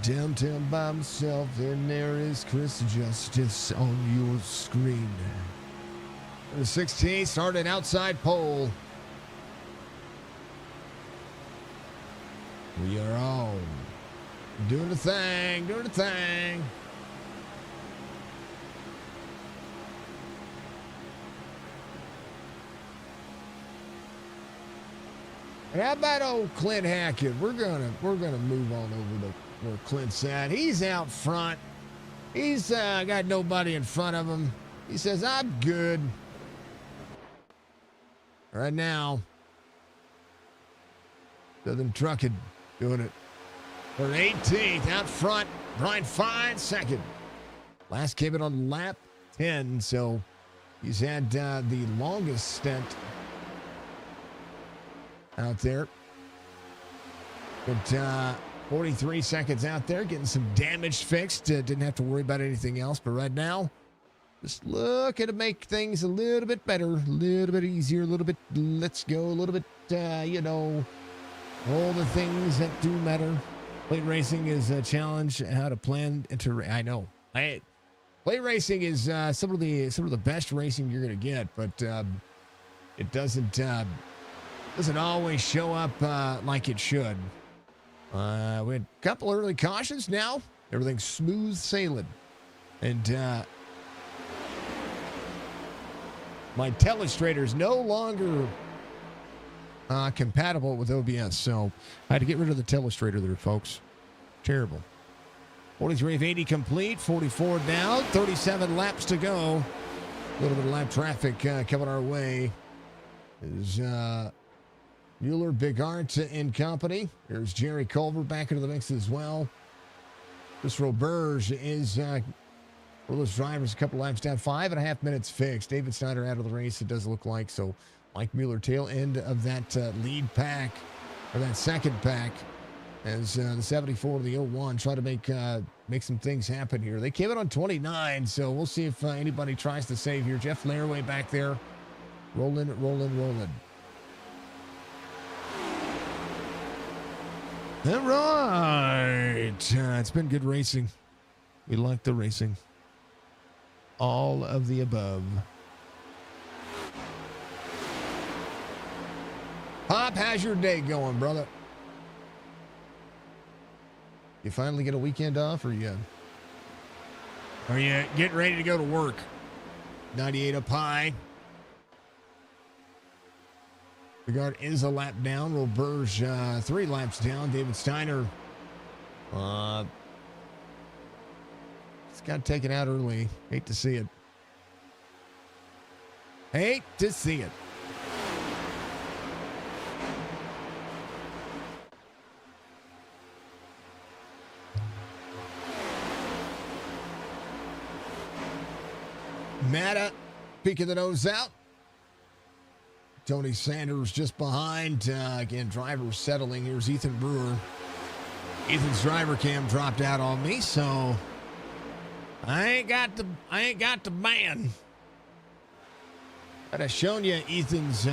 Downtown by himself, and there is Chris Justice on your screen. The 16 started outside pole. We are on. Doing the thing, doing the thing. And how about old Clint Hackett? We're gonna move on over to where Clint's at. He's out front. He's got nobody in front of him. He says, I'm good. Right now, Southern Trucking doing it. For 18th out front. Brian Fine second. Last came in on lap 10, so he's had the longest stint out there. But 43 seconds out there, getting some damage fixed. Didn't have to worry about anything else. But right now, just looking to make things a little bit better, a little bit easier, a little bit, let's go, a little bit, all the things that do matter. Plate racing is a challenge. How to plan I know. Plate racing is some of the best racing you're going to get, but it doesn't always show up like it should. We had a couple early cautions. Now everything's smooth sailing, and my telestrator's no longer compatible with OBS, so I had to get rid of the telestrator there, folks. Terrible. 43 of 80 complete, 44 down, 37 laps to go. A little bit of lap traffic coming our way. Is Mueller, Big Art and company. There's Jerry Culver back into the mix as well. This Roberge is one of those drivers a couple laps down, 5.5 minutes fixed. David Snyder out of the race, it does look like. So Mike Mueller, tail end of that lead pack, or that second pack, as the 74 to the 01 try to make some things happen here. They came in on 29, so we'll see if anybody tries to save here. Jeff Laraway back there, rolling. All right. It's been good racing. We like the racing. All of the above. Pop, how's your day going, brother? You finally get a weekend off, or you getting ready to go to work? 98 up high. Regard is a lap down. Roberge 3 laps down. David Steiner just got taken out early. Hate to see it. Hate to see it. Matta peeking the nose out. Tony Sanders just behind. Again, drivers settling. Here's Ethan Brewer. Ethan's driver cam dropped out on me, so I ain't got the man. But I've shown you Ethan's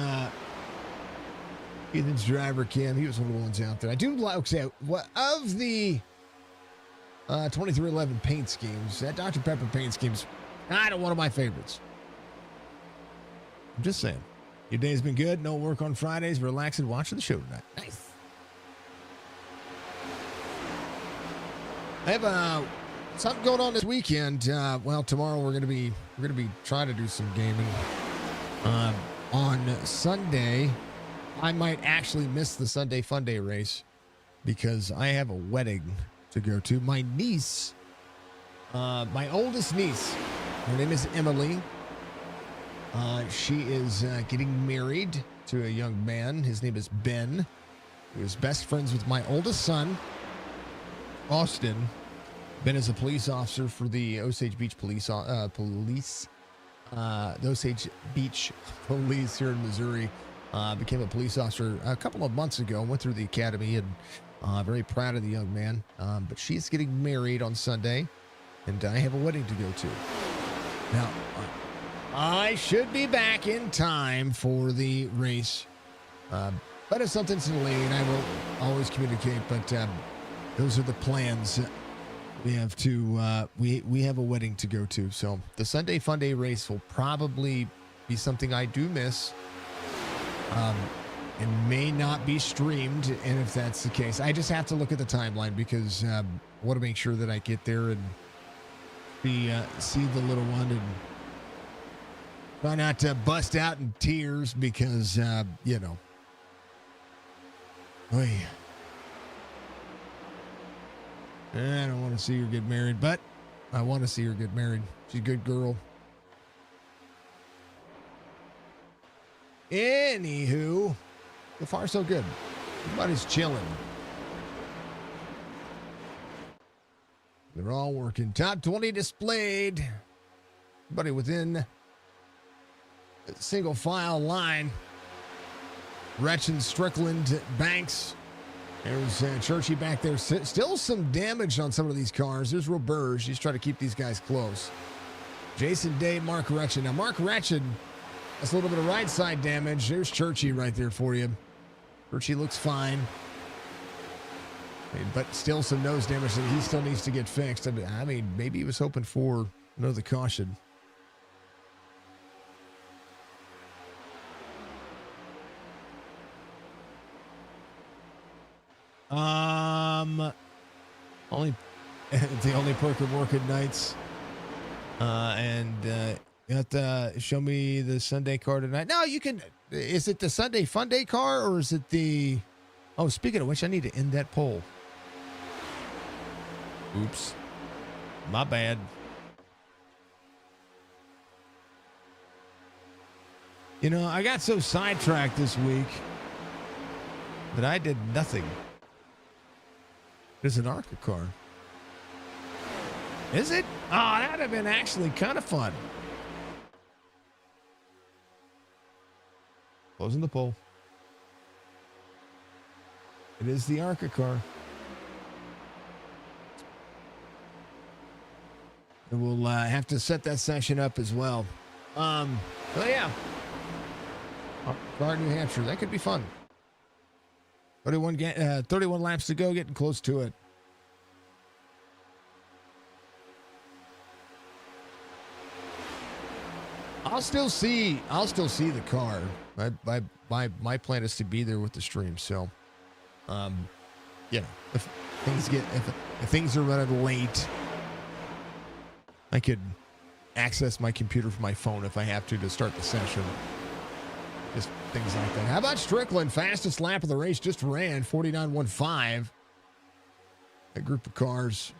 driver cam. He was one of the ones out there. I do like, what of the 2311 paint schemes, that Dr. Pepper paint scheme's kind of one of my favorites. I'm just saying. Your day's been good. No work on Fridays. Relaxing, watching the show tonight. Nice. I have something going on this weekend. Well, tomorrow we're gonna be trying to do some gaming. On Sunday, I might actually miss the Sunday Fun Day race because I have a wedding to go to. My niece, my oldest niece, her name is Emily. She is getting married to a young man. His name is Ben. He was best friends with my oldest son, Austin. Ben is a police officer for the Osage Beach the Osage Beach Police here in Missouri. Became a police officer a couple of months ago. Went through the academy, and very proud of the young man. But she's getting married on Sunday, and I have a wedding to go to. Now, I should be back in time for the race. But if something's delayed, I will always communicate. But those are the plans. We have to. We have a wedding to go to. So the Sunday Fun Day race will probably be something I do miss. And may not be streamed. And if that's the case, I just have to look at the timeline because I want to make sure that I get there and see the little one and try not to bust out in tears because you know. Oy. I don't want to see her get married, but I want to see her get married. She's a good girl. Anywho, so far so good. Everybody's chilling. They're all working. Top 20 displayed. Everybody within a single file line. Wretchen, Strickland, Banks. There's Churchy back there. Still some damage on some of these cars. There's Roberge. He's trying to keep these guys close. Jason Day, Mark Wretchen. Now, Mark Wretchen, that's a little bit of right side damage. There's Churchy right there for you. Churchy looks fine. But still some nose damage that he still needs to get fixed. I mean, maybe he was hoping for another caution. Only the only perk of working nights. You have to show me the Sunday car tonight. No, you can. Is it the Sunday Fun Day car or is it the? Oh, speaking of which, I need to end that poll. Oops, my bad. You know, I got so sidetracked this week that I did nothing. There's an ARCA car. Is it? Oh, that would have been actually kind of fun. Closing the poll. It is the ARCA car. And we'll have to set that session up as well. Oh yeah. Car, New Hampshire. That could be fun. 31 laps to go, getting close to it. I'll still see the car. My plan is to be there with the stream. So, yeah, if things are running late, I could access my computer from my phone if I have to start the session. Just things like that. How about Strickland? Fastest lap of the race, just ran 49.15. That group of cars.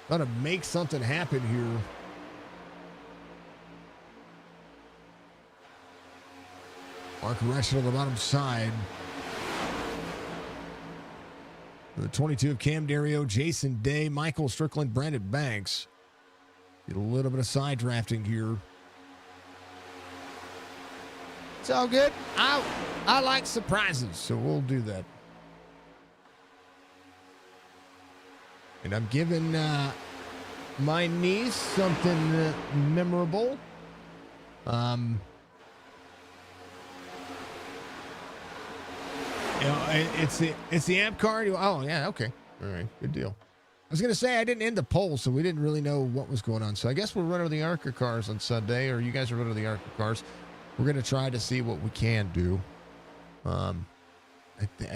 Got to make something happen here. Mark Wretchen on the bottom side. The 22 of Cam Dario, Jason Day, Michael Strickland, Brandon Banks. Get a little bit of side drafting here. It's all good. I like surprises, so we'll do that. And I'm giving my niece something memorable. You know, it's the amp card. Oh yeah, okay, all right, good deal. I was gonna say I didn't end the poll, so we didn't really know what was going on. So I guess we'll run over the ARCA cars on Sunday, or you guys are running the ARCA cars. We're gonna try to see what we can do. I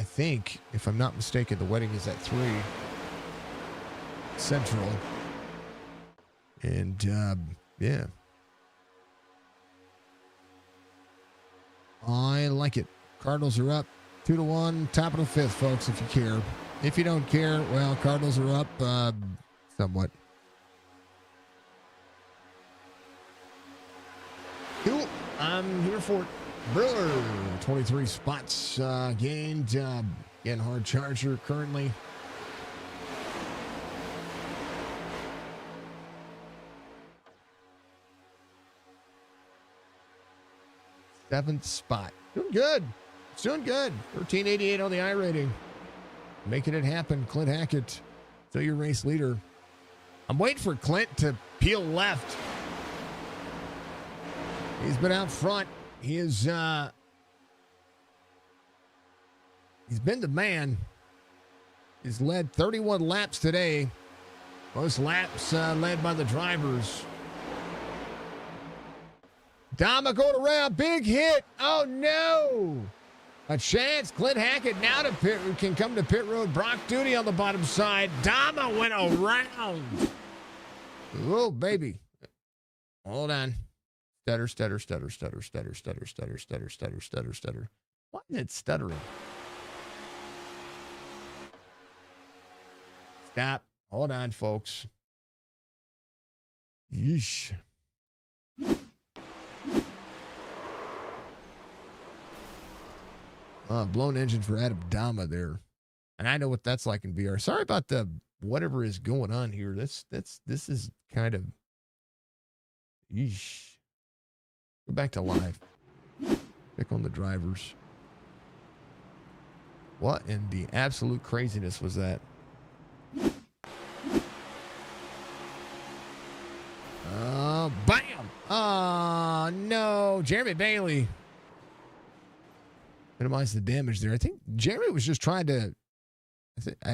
think, if I'm not mistaken, the wedding is at 3 Central, and yeah, I like it. Cardinals are up 2-1, top of the 5th, folks. If you care, if you don't care, well, Cardinals are up somewhat. Who I'm here for it. Brewer, 23 spots gained. Getting hard charger currently. Seventh spot. Doing good. It's doing good. 1388 on the iRating. Making it happen. Clint Hackett, still your race leader. I'm waiting for Clint to peel left. He's been out front. He is, he's been the man. He's led 31 laps today. Most laps led by the drivers. Dama going around. Big hit. Oh, no. A chance. Clint Hackett now can come to pit road. Brock Duty on the bottom side. Dama went around. Oh, baby. Hold on. Stutter, stutter, stutter, stutter, stutter, stutter, stutter, stutter, stutter, stutter, stutter. Why is it stuttering? Stop. Hold on, folks. Yeesh. Blown engine for Adam Dama there. And I know what that's like in VR. Sorry about the whatever is going on here. This is kind of yeesh. Go back to live. Pick on the drivers. What in the absolute craziness was that? Bam! Oh, no. Jeremy Bailey. Minimize the damage there. I think Jeremy was just trying to,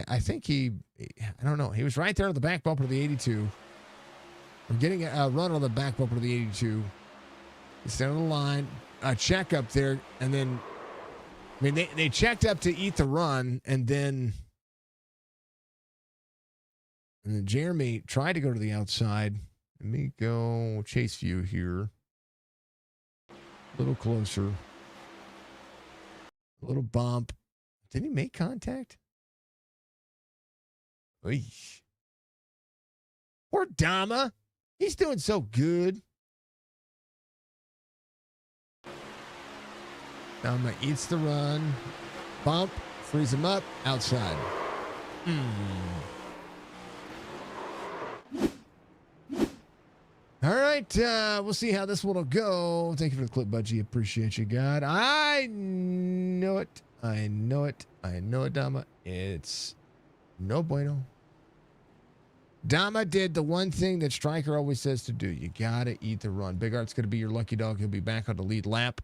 I think he, I don't know. He was right there on the back bumper of the 82. We're getting a run on the back bumper of the 82. He's down the line, a check up there, and then, I mean, they checked up to eat the run, and then Jeremy tried to go to the outside. Let me go chase view here. A little closer. A little bump. Did he make contact? Oy. Poor Dama. He's doing so good. Dama eats the run. Bump. Frees him up. Outside. All right. We'll see how this one will go. Thank you for the clip, Budgie. Appreciate you, God. I know it. I know it. I know it, Dama. It's no bueno. Dama did the one thing that Stryker always says to do. You got to eat the run. Big Art's going to be your lucky dog. He'll be back on the lead lap.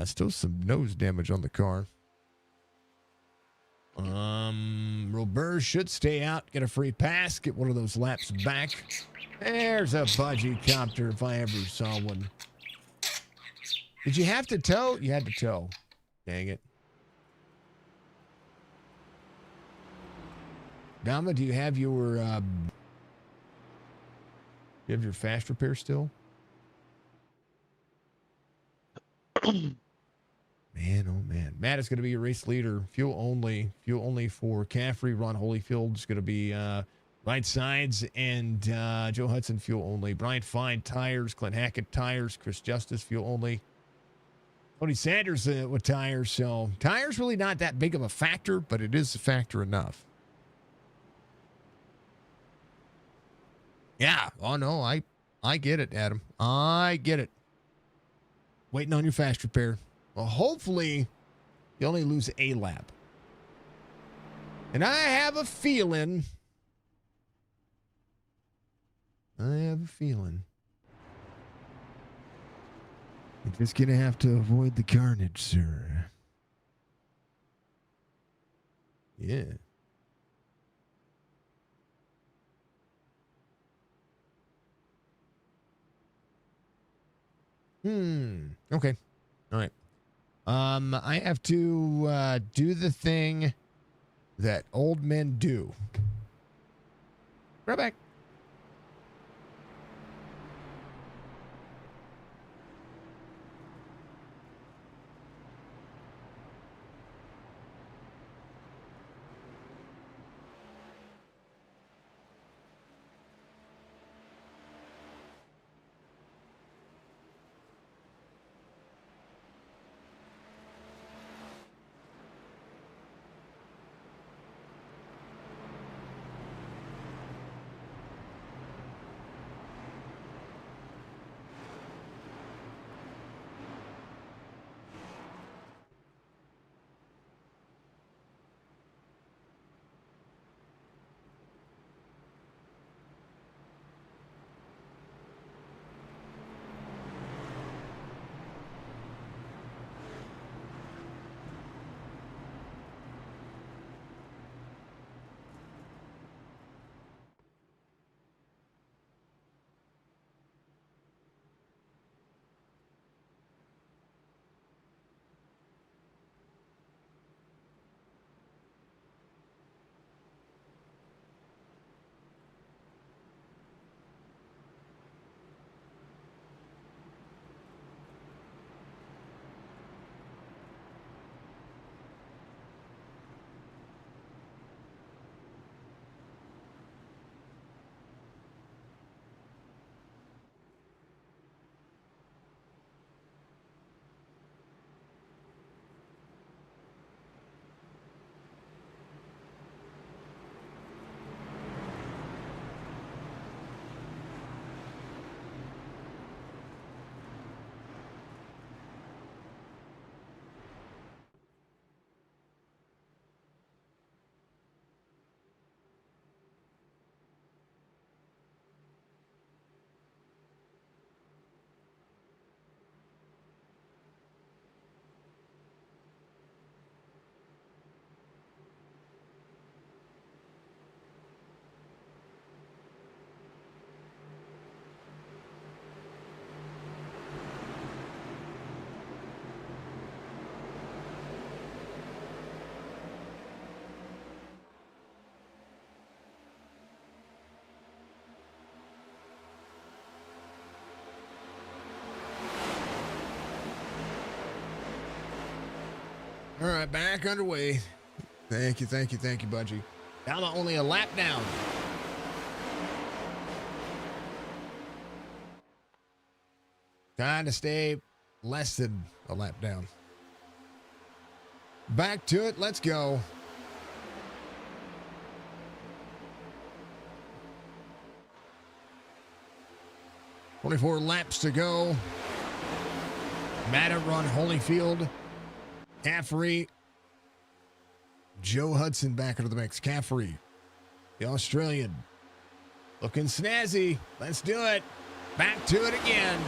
Still some nose damage on the car. Robert should stay out, get a free pass, get one of those laps back. There's a budgie copter if I ever saw one. Did you have to tow? You had to tow. Dang it. Dama, do you have your fast repair still? Man, oh man. Matt is going to be your race leader. Fuel only for Caffrey. Ron Holyfield is going to be right sides, and Joe Hudson fuel only. Brian Fine tires. Clint Hackett tires. Chris Justice fuel only. Tony Sanders with tires. So tires really not that big of a factor, but it is a factor enough. Yeah. Oh no, I get it, Adam. I get it. Waiting on your fast repair. Well, hopefully you only lose a lap. And I have a feeling. You're just going to have to avoid the carnage, sir. Yeah. Okay. All right. I have to do the thing that old men do. Right back. All right, back underway. Thank you, Budgie. Now only a lap down. Trying to stay less than a lap down. Back to it. Let's go. "24 laps to go." Run, Holyfield, Caffrey, Joe Hudson back into the mix. Caffrey, the Australian, looking snazzy. Let's do it. Back to it again.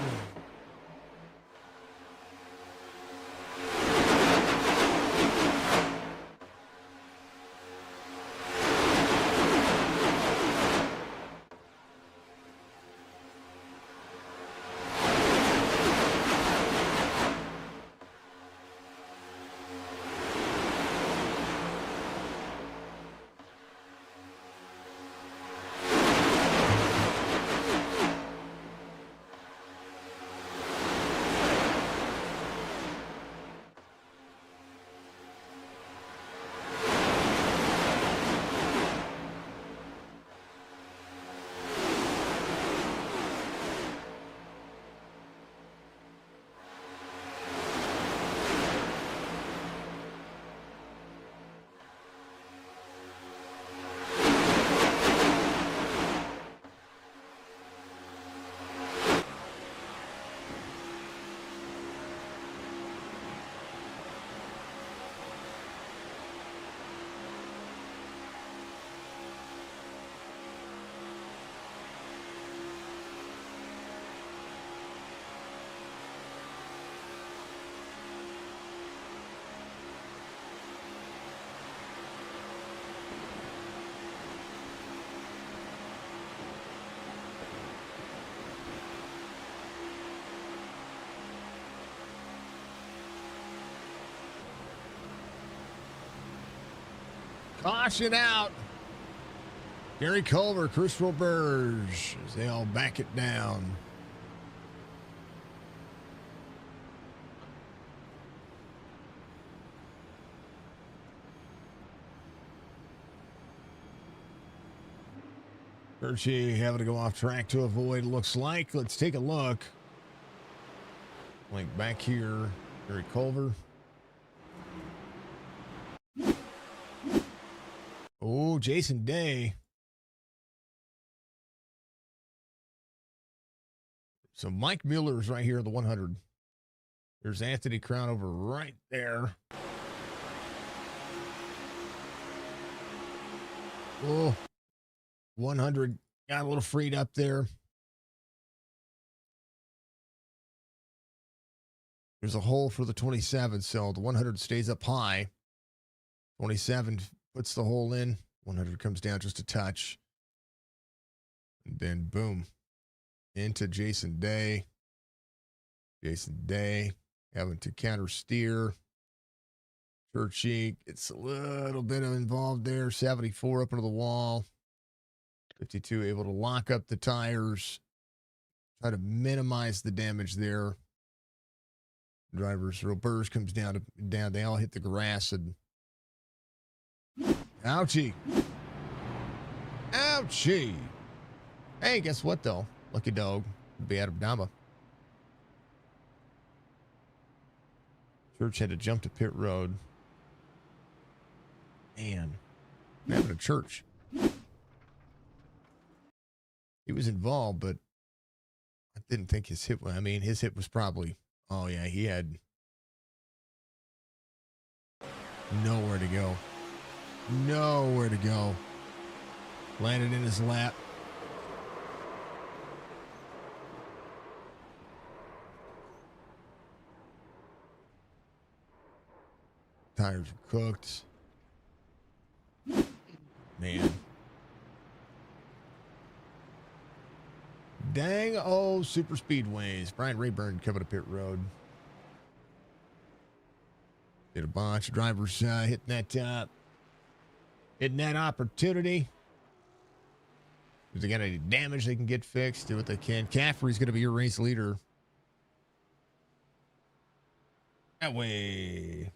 Caution out. Gary Culver, Chris Roberge, as they all back it down. Hershey having to go off track to avoid, looks like. Let's take a look. Like back here, Gary Culver. Oh, Jason Day. So Mike Mueller's right here in the 100. There's Anthony Crownover right there. Oh, 100 got a little freed up there. There's a hole for the 27, so the 100 stays up high. 27 puts the hole in. 100 comes down just a touch. And then boom. Into Jason Day. Jason Day having to counter steer. Churchy gets a little bit involved there. 74 up into the wall. 52 able to lock up the tires. Try to minimize the damage there. Drivers, Roberge comes down. They all hit the grass and ouchie. Ouchie. Hey, guess what though? Lucky dog would be Adam Dama. Church had to jump to pit road. Man, what happened to Church? He was involved, but I didn't think his hit. I mean, his hit was probably. Oh yeah, he had nowhere to go. Nowhere to go. Landed in his lap. Tires are cooked. Man. Dang old super speedways. Brian Rayburn coming to pit road. Did a bunch of drivers hitting that opportunity. If they got any damage they can get fixed, do what they can. Caffrey's going to be your race leader. That way.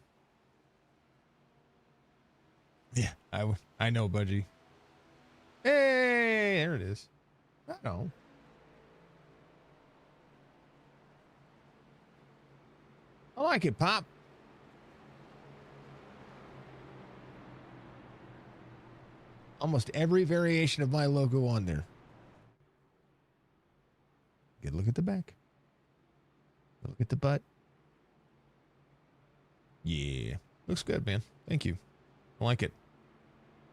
Yeah, I know, Budgie. Hey, there it is. I know. I like it, Pop. Almost every variation of my logo on there. Good look at the back. Look at the butt. Yeah. Looks good, man. Thank you. I like it.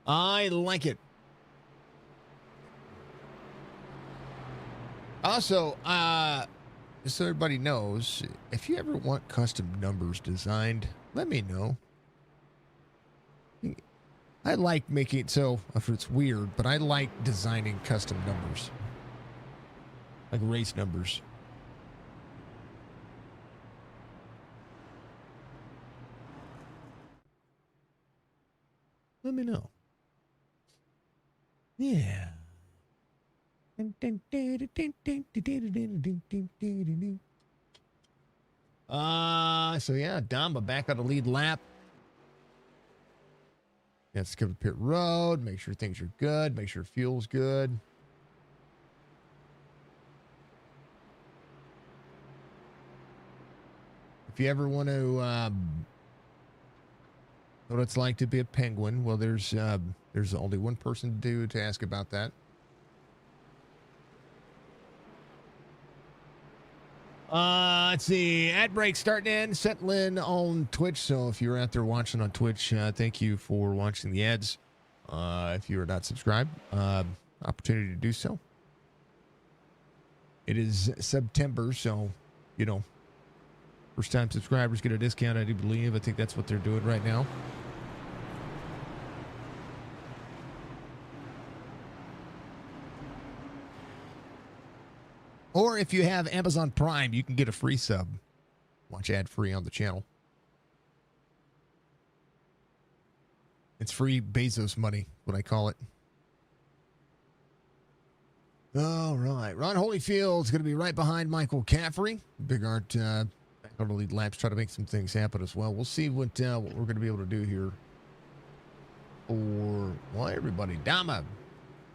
I like it. Also, just so everybody knows, if you ever want custom numbers designed, let me know. I like making it so, if it's weird, but I like designing custom numbers. Like race numbers. Let me know. Yeah. So yeah, Damba back on the lead lap. Let's cover pit road, make sure things are good, make sure fuel's good. If you ever want to know what it's like to be a penguin, well, there's only one person to ask about that. Let's see. Ad break starting in. Settling on Twitch. So if you're out there watching on Twitch, thank you for watching the ads. If you are not subscribed, opportunity to do so. It is September, so, you know, first time subscribers get a discount, I do believe. I think that's what they're doing right now. Or if you have Amazon Prime, you can get a free sub. Watch ad-free on the channel. It's free Bezos money, what I call it. All right. Ron Holyfield's going to be right behind Michael Caffrey. Big Art back on the lead laps, try to make some things happen as well. We'll see what we're going to be able to do here. For, well, everybody. Dama,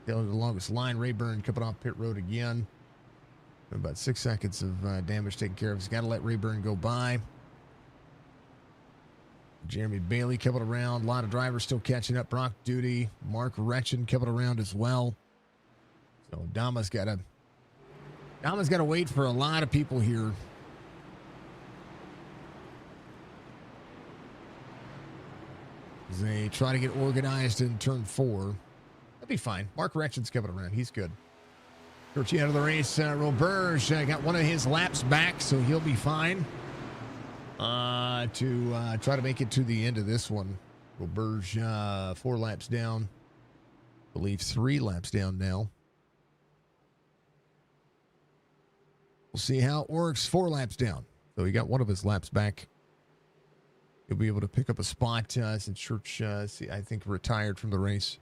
the longest line. Rayburn coming off pit road again. About 6 seconds of damage taken care of. He's got to let Rayburn go by. Jeremy Bailey coming around. A lot of drivers still catching up. Brock Duty, Mark Retchen coming around as well. So Dama's got to wait for a lot of people here. As they try to get organized in turn 4. That'd be fine. Mark Retchen's coming around. He's good. Towards the end of the race, Roberge got one of his laps back, so he'll be fine to try to make it to the end of this one. Roberge 4 laps down. I believe 3 laps down now. We'll see how it works. 4 laps down. So he got one of his laps back. He'll be able to pick up a spot since Church, I think, retired from the race.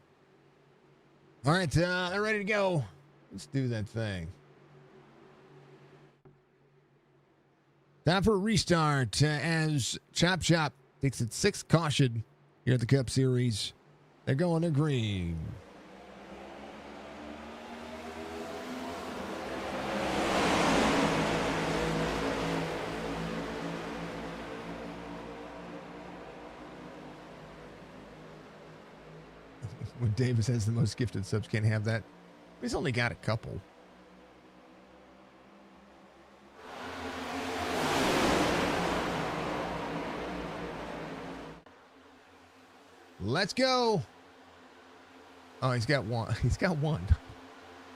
All right, they're ready to go. Let's do that thing. Time for a restart as Chop takes its 6th caution here at the Cup Series. They're going to green. When Davis has the most gifted subs, can't have that. He's only got a couple. Let's go. Oh, he's got one. He's got one. I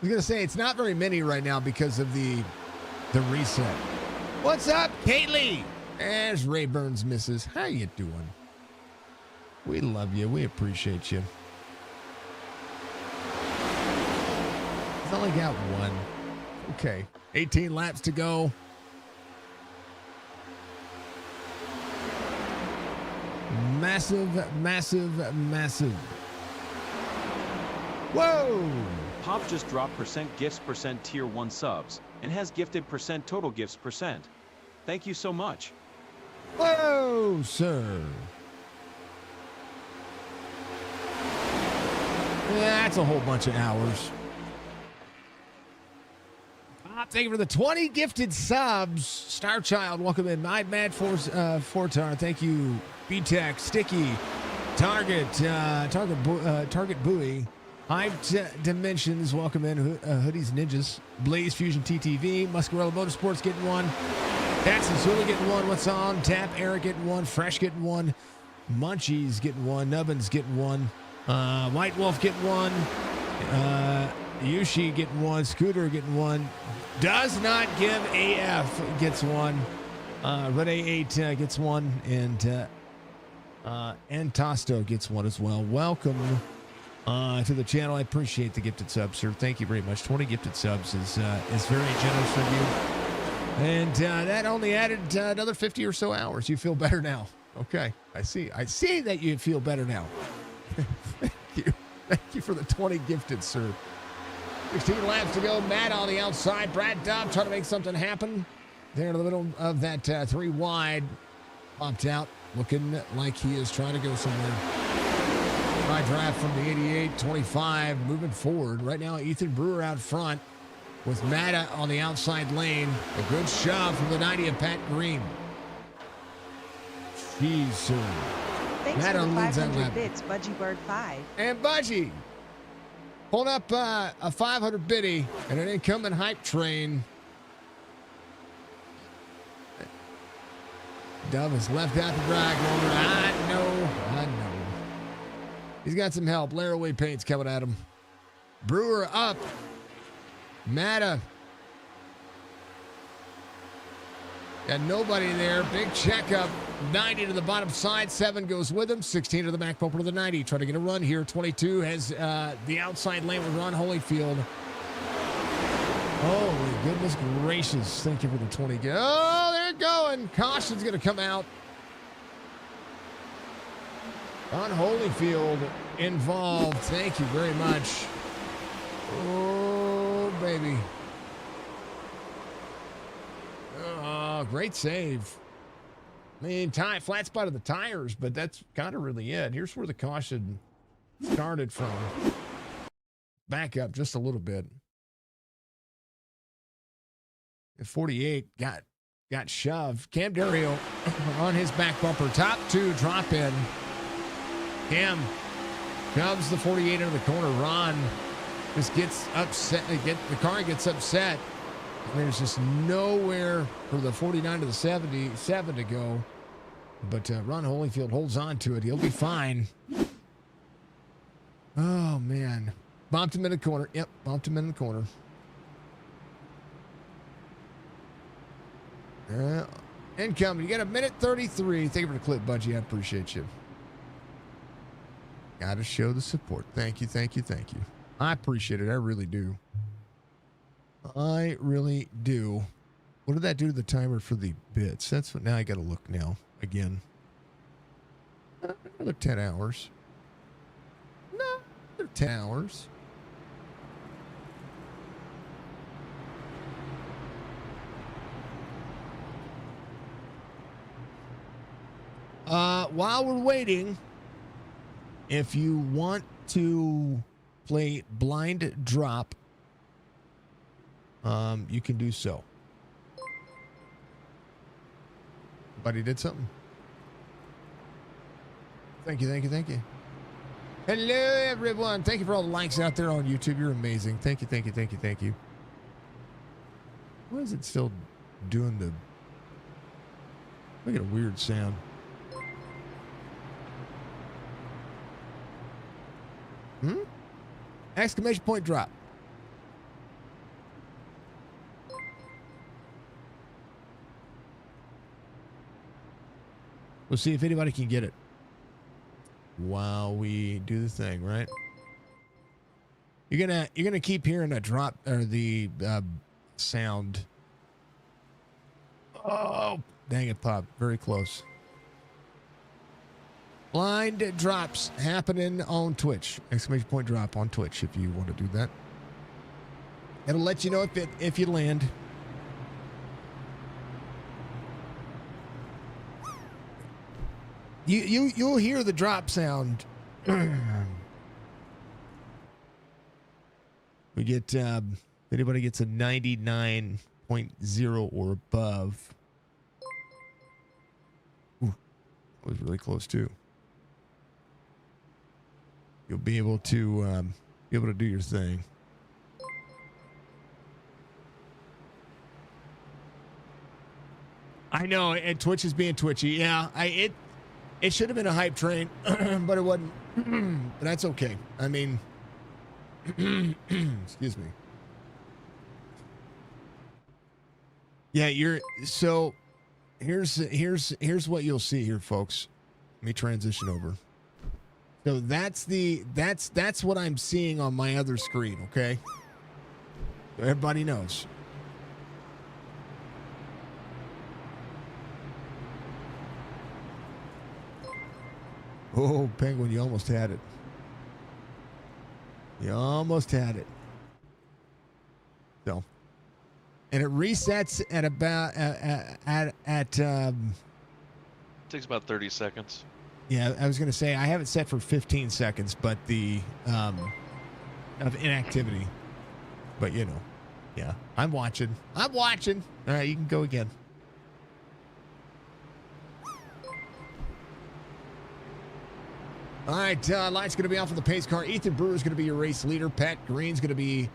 was going to say, it's not very many right now because of the reset. What's up, Kaylee? As Rayburns misses. How you doing? We love you. We appreciate you. He's only got one. Okay. 18 laps to go. Massive, massive, massive. Whoa! Pop just dropped %gifts %tier 1 subs and has gifted %total gifts %. Thank you so much. Whoa, sir. That's a whole bunch of hours. Thank you for the 20 gifted subs. Starchild, welcome in. My Mad Fortar, thank you. B-Tech, Sticky, Target Buoy, Hive Dimensions, welcome in. Hoodies Ninjas, Blaze Fusion TTV, Muscarella Motorsports getting one. That's Zula getting one. What's on? Tap Eric getting one. Fresh getting one. Munchies getting one. Nubbins getting one. White Wolf getting one. Yushi getting one. Scooter getting one. Does not give AF gets one. Red A8 gets one. And Tosto gets one as well. Welcome to the channel. I appreciate the gifted subs, sir. Thank you very much. 20 gifted subs is very generous of you. And that only added another 50 or so hours. You feel better now. Okay. I see that you feel better now. Thank you. Thank you for the 20 gifted, sir. 16 laps to go. Matt on the outside. Brad Dobb trying to make something happen. There in the middle of that 3 wide. Popped out. Looking like he is trying to go somewhere. High draft from the 88, 25. Moving forward. Right now, Ethan Brewer out front. With Matta on the outside lane. A good shove from the 90 of Pat Green. Jeez, sir. Thanks Matta for the leads that 500 lap. bits, Budgie Bird 5. And Budgie. Pulling up a 500 biddy and an incumbent hype train. Dove is left out the drag roller. I know. He's got some help. Laraway Paint's coming at him. Brewer up. Matta. Got nobody there. Big checkup. 90 to the bottom side. 7 goes with him. 16 to the back bumper to the 90. Trying to get a run here. 22 has the outside lane with Ron Holyfield. Holy goodness gracious. Thank you for the 20. Oh, they're going. Caution's going to come out. Ron Holyfield involved. Thank you very much. Oh, baby. Oh, great save. I mean, flat spot of the tires, but that's kind of really it. Here's where the caution started from. Back up just a little bit. At 48 got shoved. Cam Dario on his back bumper. Top 2 drop in. Cam shoves the 48 into the corner. Ron just gets upset. The car gets upset. And there's just nowhere for the 49 to the 77 to go. But Ron Holyfield holds on to it. He'll be fine. Oh, man. Bumped him in the corner. Yep, bumped him in the corner. Incoming. You got a minute 33. Thank you for the clip, Budgie. I appreciate you. Got to show the support. Thank you, thank you, thank you. I appreciate it. I really do. I really do. What did that do to the timer for the bits? That's what. Now I got to look now again. Another 10 hours. No, another 10 hours. While we're waiting, if you want to play blind drop, you can do so. Buddy did something. Thank you, thank you, thank you. Hello, everyone. Thank you for all the likes out there on YouTube. You're amazing. Thank you, thank you, thank you, thank you. Why is it still doing the... Look at a weird sound. Exclamation point drop. We'll see if anybody can get it while we do the thing, right? You're gonna keep hearing a drop or the sound. Oh, dang it, Pop. Very close. Blind drops happening on Twitch. Exclamation point drop on Twitch if you want to do that. It'll let you know if you land. You'll hear the drop sound We get, if anybody gets a 99.0 or above. Ooh, that was really close too. You'll be able to do your thing. I know, and Twitch is being twitchy. Yeah, it should have been a hype train, but it wasn't. But that's okay. I mean, excuse me. Yeah, so here's what you'll see here, folks. Let me transition over. So that's what I'm seeing on my other screen, okay? So everybody knows. Oh, Penguin, you almost had it. You almost had it. So, and it resets at about Takes about 30 seconds. Yeah, I was gonna say I have it set for 15 seconds, but the of inactivity. But you know, yeah, I'm watching. All right, you can go again. All right, light's going to be off on the pace car. Ethan Brewer's going to be your race leader. Pat Green's going to be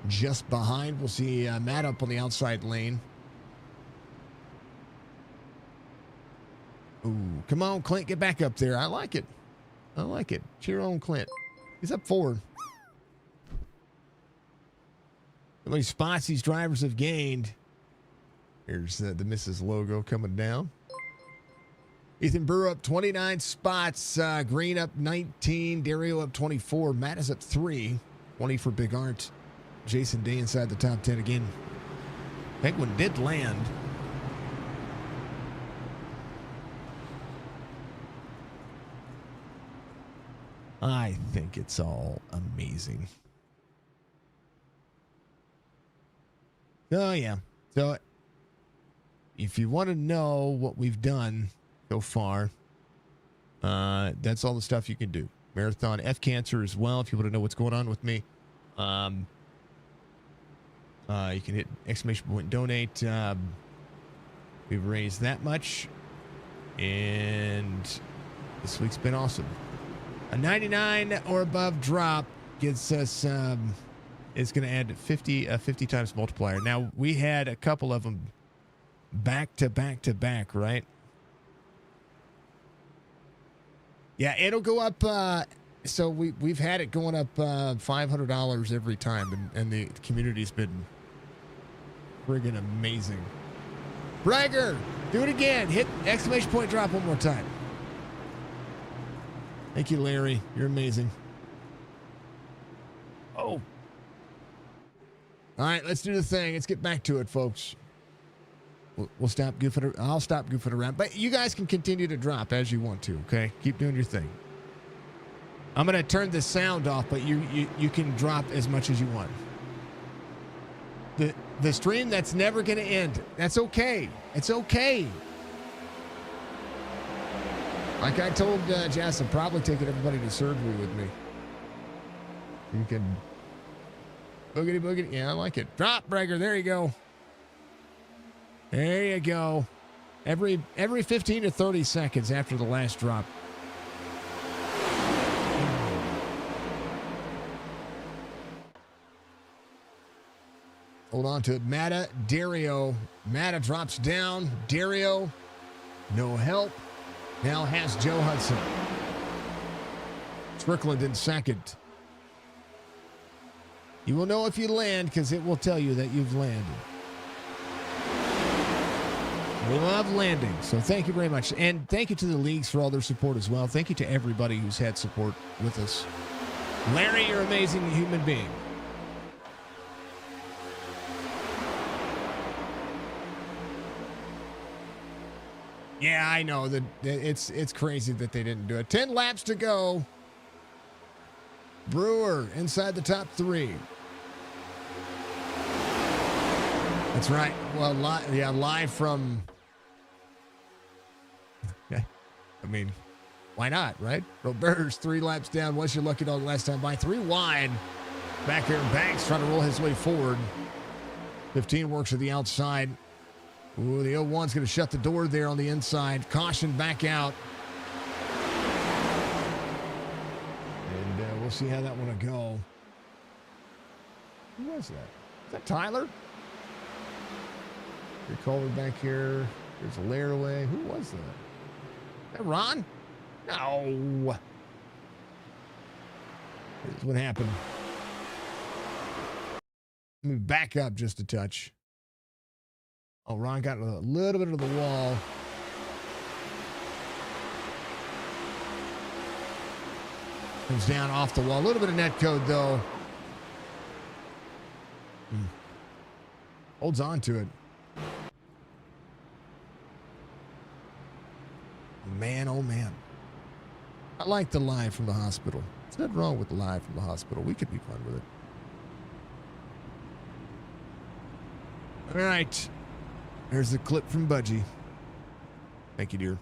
just behind. We'll see Matt up on the outside lane. Ooh, come on, Clint, get back up there. I like it. Cheer on Clint. He's up forward. How many spots these drivers have gained. Here's the Mrs. logo coming down. Ethan Brewer up 29 spots. Green up 19. Dario up 24. Matt is up 3. 20 for Big Art. Jason Day inside the top 10 again. Penguin did land. I think it's all amazing. Oh, yeah. So, if you want to know what we've done so far, that's all the stuff you can do. Marathon F Cancer as well, if you want to know what's going on with me. You can hit ! Donate. We've raised that much, and this week's been awesome. A 99 or above drop gets us, it's going to add 50 times multiplier. Now, we had a couple of them back to back, right? Yeah, it'll go up. So we've had it going up $500 every time, and the community's been friggin' amazing. Bragger, do it again. Hit ! Drop one more time. Thank you, Larry. You're amazing. Oh. All right, let's do the thing. Let's get back to it, folks. We'll stop goofing. I'll stop goofing around. But you guys can continue to drop as you want to, okay? Keep doing your thing. I'm going to turn the sound off, but you can drop as much as you want. The stream that's never going to end. That's okay. It's okay. Like I told Jess, I'm probably taking everybody to surgery with me. You can boogity boogity. Yeah, I like it. Drop, Breaker. There you go. There you go. Every 15 to 30 seconds after the last drop. Hold on to it. Matta, Dario. Matta drops down. Dario, no help. Now has Joe Hudson. Strickland in second. You will know if you land because it will tell you that you've landed. We love landing, so thank you very much. And thank you to the leagues for all their support as well. Thank you to everybody who's had support with us. Larry, you're an amazing human being. Yeah, I know that it's crazy that they didn't do it. 10 laps to go. Brewer inside the top 3. That's right. Well, live from. I mean, why not, right? Robert's 3 laps down. What's your lucky dog last time by? 3 wide. Back here, Banks trying to roll his way forward. 15 works to the outside. Ooh, the 01's going to shut the door there on the inside. Caution back out. And we'll see how that one will go. Who was that? Is that Tyler? Your caller back here. There's a layer away. Who was that? Is that Ron? No. Here's what happened. Let me back up just a touch. Oh, Ron got a little bit of the wall. Comes down off the wall. A little bit of net code, though. Holds on to it. Man, oh man. I like the live from the hospital. There's nothing wrong with the live from the hospital. We could be fun with it. All right. There's the clip from Budgie. Thank you, dear.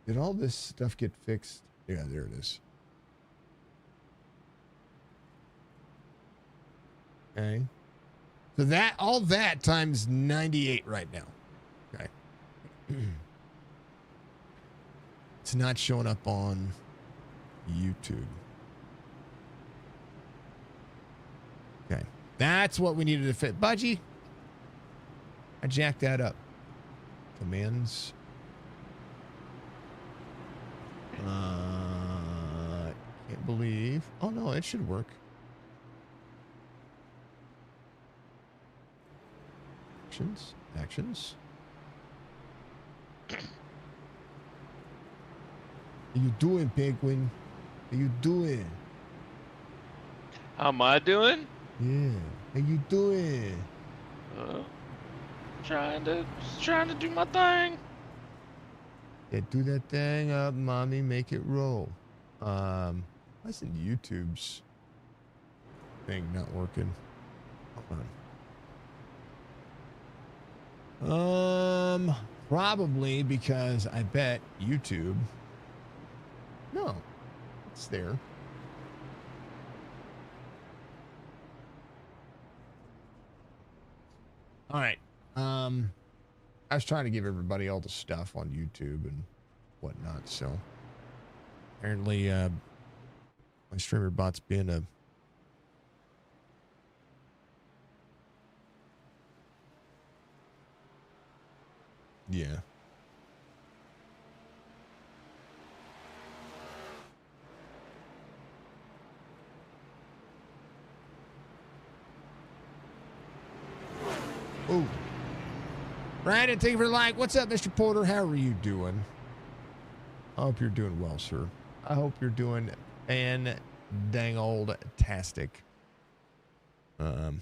Did all this stuff get fixed? Yeah, there it is. Okay. So that, all that times 98 right now. Okay. It's not showing up on YouTube. Okay. That's what we needed to fit. Budgie, I jacked that up. Commands. Can't believe. Oh no, it should work. Actions. How you doing, Penguin? How you doing? How am I doing? Yeah. How you doing? Trying to do my thing. Yeah, do that thing up, mommy. Make it roll. Why isn't YouTube's thing not working? Hold on. Probably because I bet YouTube. No, it's there. All right. I was trying to give everybody all the stuff on YouTube and whatnot, so apparently my streamer bot's being a yeah. Oh. Brandon, thank you for the like. What's up, Mr. Porter? How are you doing? I hope you're doing well, sir. I hope you're doing dang old tastic. You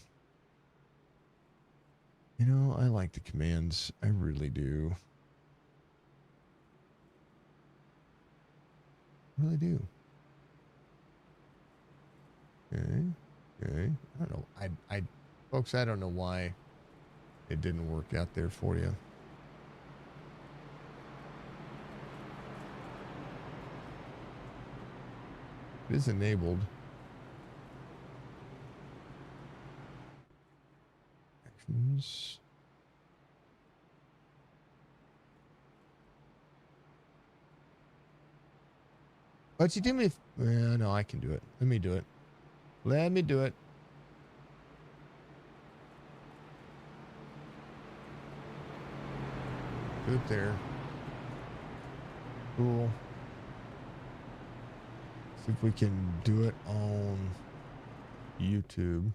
know, I like the commands. I really do. I really do. Okay. I don't know. Folks, I don't know why it didn't work out there for you. It is enabled. Actions. But you do me. No, I can do it. Let me do it. Let me do it. Do it there. Cool. See if we can do it on YouTube.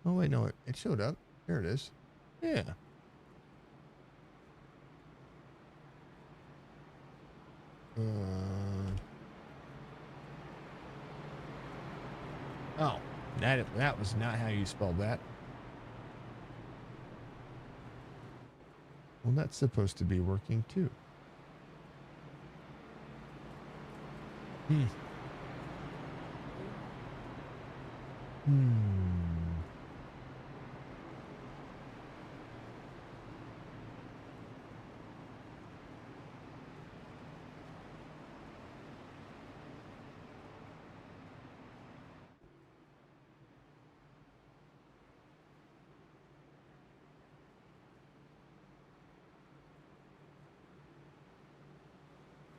Oh wait, no, it showed up. There it is. Yeah. Oh, that was not how you spelled that. Well, that's supposed to be working too.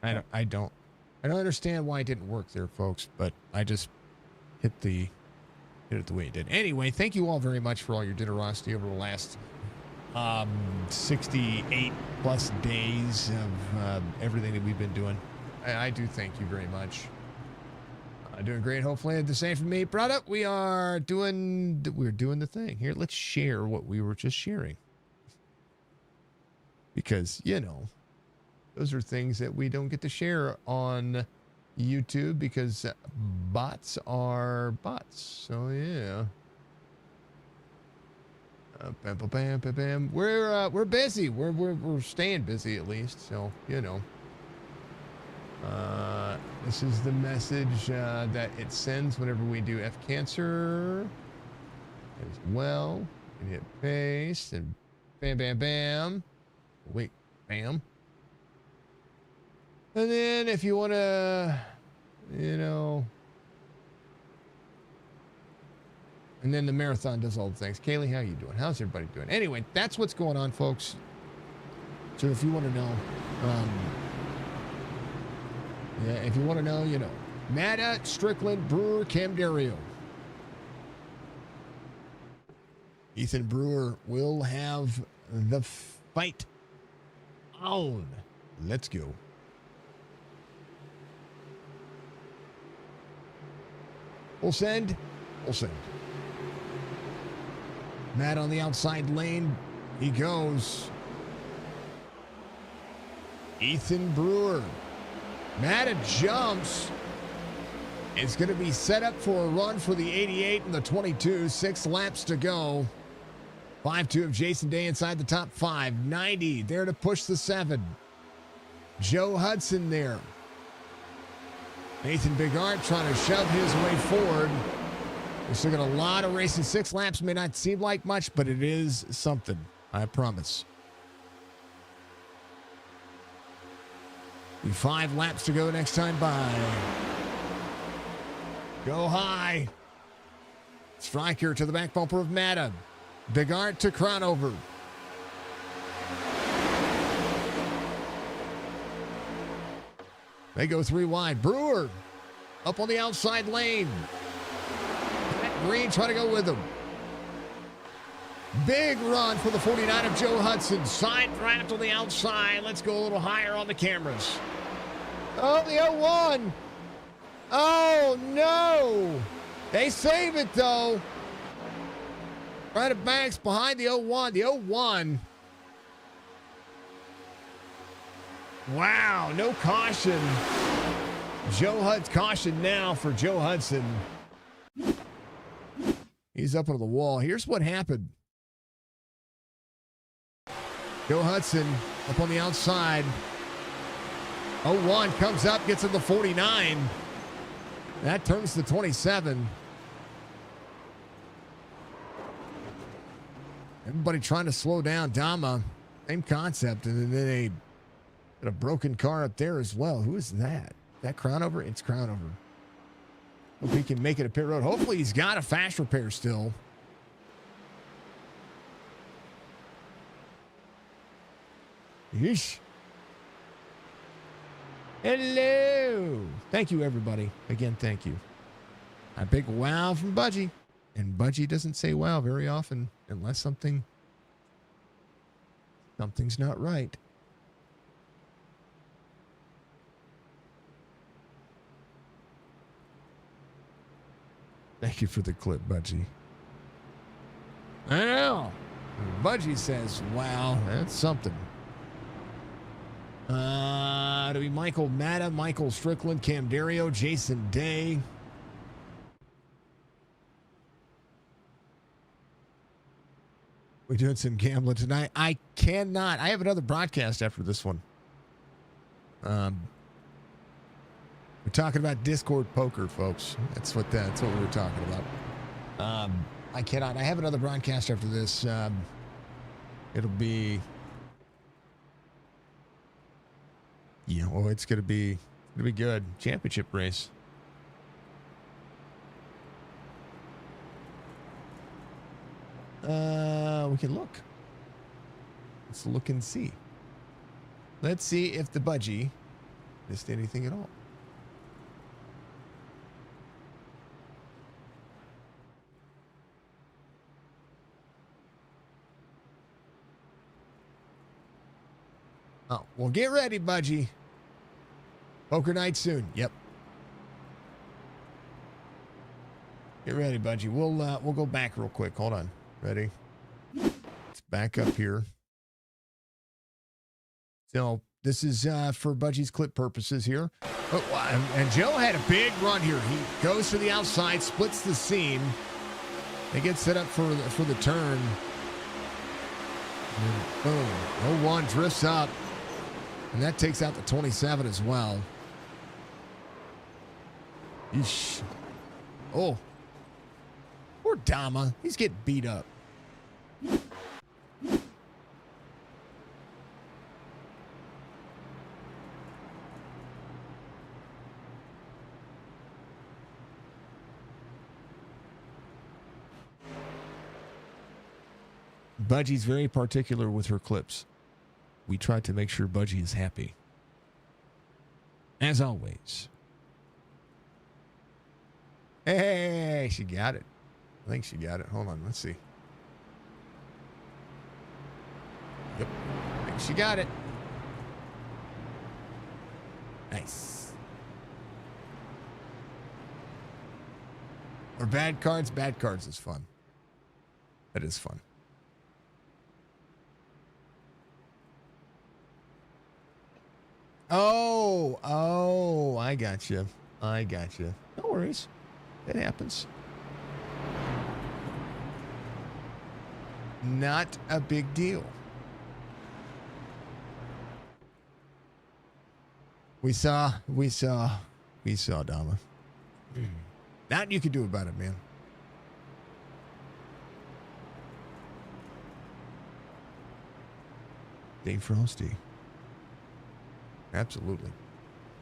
I don't understand why it didn't work there, folks, but I just hit it the way it did. Anyway, thank you all very much for all your generosity over the last 68 plus days of everything that we've been doing. I do thank you very much. Doing great. Hopefully the same for me. Brother, we're doing the thing here. Let's share what we were just sharing, because those are things that we don't get to share on YouTube because bots are bots. So yeah. Bam, bam, bam, bam, bam. We're busy. We're staying busy at least. So this is the message that it sends whenever we do F cancer as well. And hit paste and bam, bam, bam. Wait, bam. And then if you want to, and then the marathon does all the things. Kaylee, how you doing? How's everybody doing? Anyway, that's what's going on, folks. So if you want to know, if you want to know, Matta, Strickland, Brewer, Camdario. Ethan Brewer will have the fight on. Let's go. We'll send. Matt on the outside lane. He goes. Ethan Brewer. Matt jumps. It's going to be set up for a run for the 88 and the 22. 6 laps to go. 5-2 of Jason Day inside the top 5. 90 there to push the 7. Joe Hudson there. Nathan Bigart trying to shove his way forward. We're still got a lot of racing. 6 laps may not seem like much, but it is something. I promise. 5 laps to go next time by. Go high. Striker to the back bumper of Matta. Bigart to Cronover. They go 3 wide. Brewer up on the outside lane. Green trying to go with him. Big run for the 49 of Joe Hudson. Side draft on the outside. Let's go a little higher on the cameras. Oh, the 01. Oh, no. They save it, though. Right at Banks behind the 01. The 01. Wow, no caution. Joe Hudson, caution now for Joe Hudson. He's up on the wall. Here's what happened. Joe Hudson up on the outside. 01 comes up, gets in the 49. That turns to 27. Everybody trying to slow down Dama. Same concept. And then a broken car up there as well. Who is that? That Cronover? It's Cronover. Hope he can make it a pit road. Hopefully he's got a fast repair still. Yeesh. Hello. Thank you, everybody. Again, thank you. A big wow from Budgie. And Budgie doesn't say wow very often unless something's not right. Thank you for the clip, Budgie. I know. Budgie says, wow, that's something. To be Michael Matta, Michael Strickland, Camdario, Jason Day. We're doing some gambling tonight. I cannot. I have another broadcast after this one. We're talking about Discord poker, folks. That's what we were talking about. I cannot. I have another broadcast after this. It'll be. Yeah, well, it's gonna be good. Championship race. We can look. Let's look and see. Let's see if the Budgie missed anything at all. Oh, well, get ready, Budgie. Poker night soon. Yep. Get ready, Budgie. We'll go back real quick. Hold on. Ready? Let's back up here. So this is for Budgie's clip purposes here. Oh, and Joe had a big run here. He goes to the outside, splits the seam. They get set up for the turn. And boom. 01 drifts up. And that takes out the 27 as well. Eesh. Oh. Poor Dama. He's getting beat up. Budgie's very particular with her clips. We try to make sure Budgie is happy. As always. Hey, she got it. I think she got it. Hold on, let's see. Yep, I think she got it. Nice. Or bad cards? Bad cards is fun. That is fun. Oh, I got you. No worries. It happens. Not a big deal. We saw, Dama. Nothing you can do about it, man. Dave Frosty. Absolutely.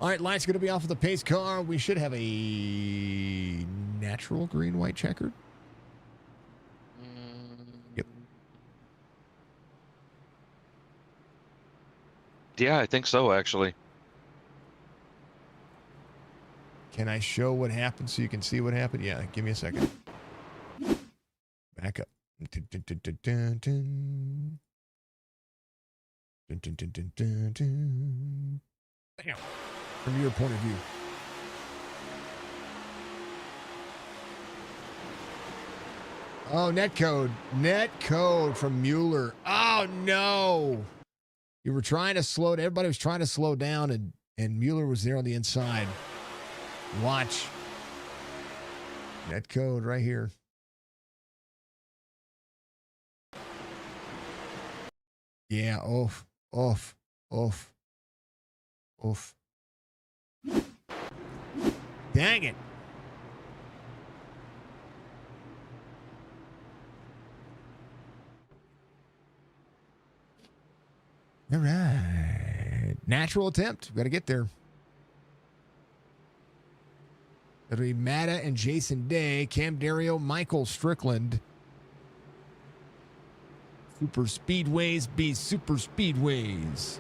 All right, lights going to be off of the pace car. We should have a natural green, white checkered. Yep. Yeah, I think so, actually. Can I show what happened so you can see what happened? Yeah, give me a second. Back up. Dun, dun, dun, dun, dun, dun. Dun, dun, dun, dun, dun, dun. Bam. From your point of view. Oh, netcode. Netcode from Mueller. Oh, no. You were trying to slow it. Everybody was trying to slow down, and Mueller was there on the inside. Watch. Netcode right here. Yeah, off. Dang it. All right. Natural attempt. Got to get there. It'll be Matta and Jason Day, Cam Dario, Michael Strickland. Super Speedways be Super Speedways.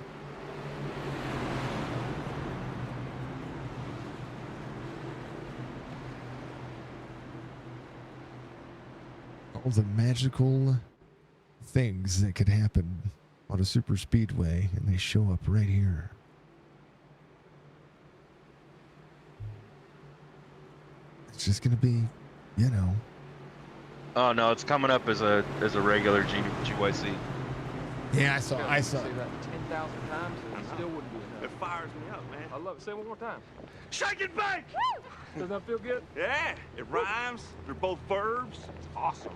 All the magical things that could happen on a super speedway, and they show up right here. It's just gonna be, you know. Oh no, it's coming up as a regular GYC. Yeah, I saw. Say that 10,000 times and it still wouldn't be enough. It fires me up, man. I love it. Say it one more time. Shake it back! Does that feel good? Yeah, it rhymes. They're both verbs. It's awesome.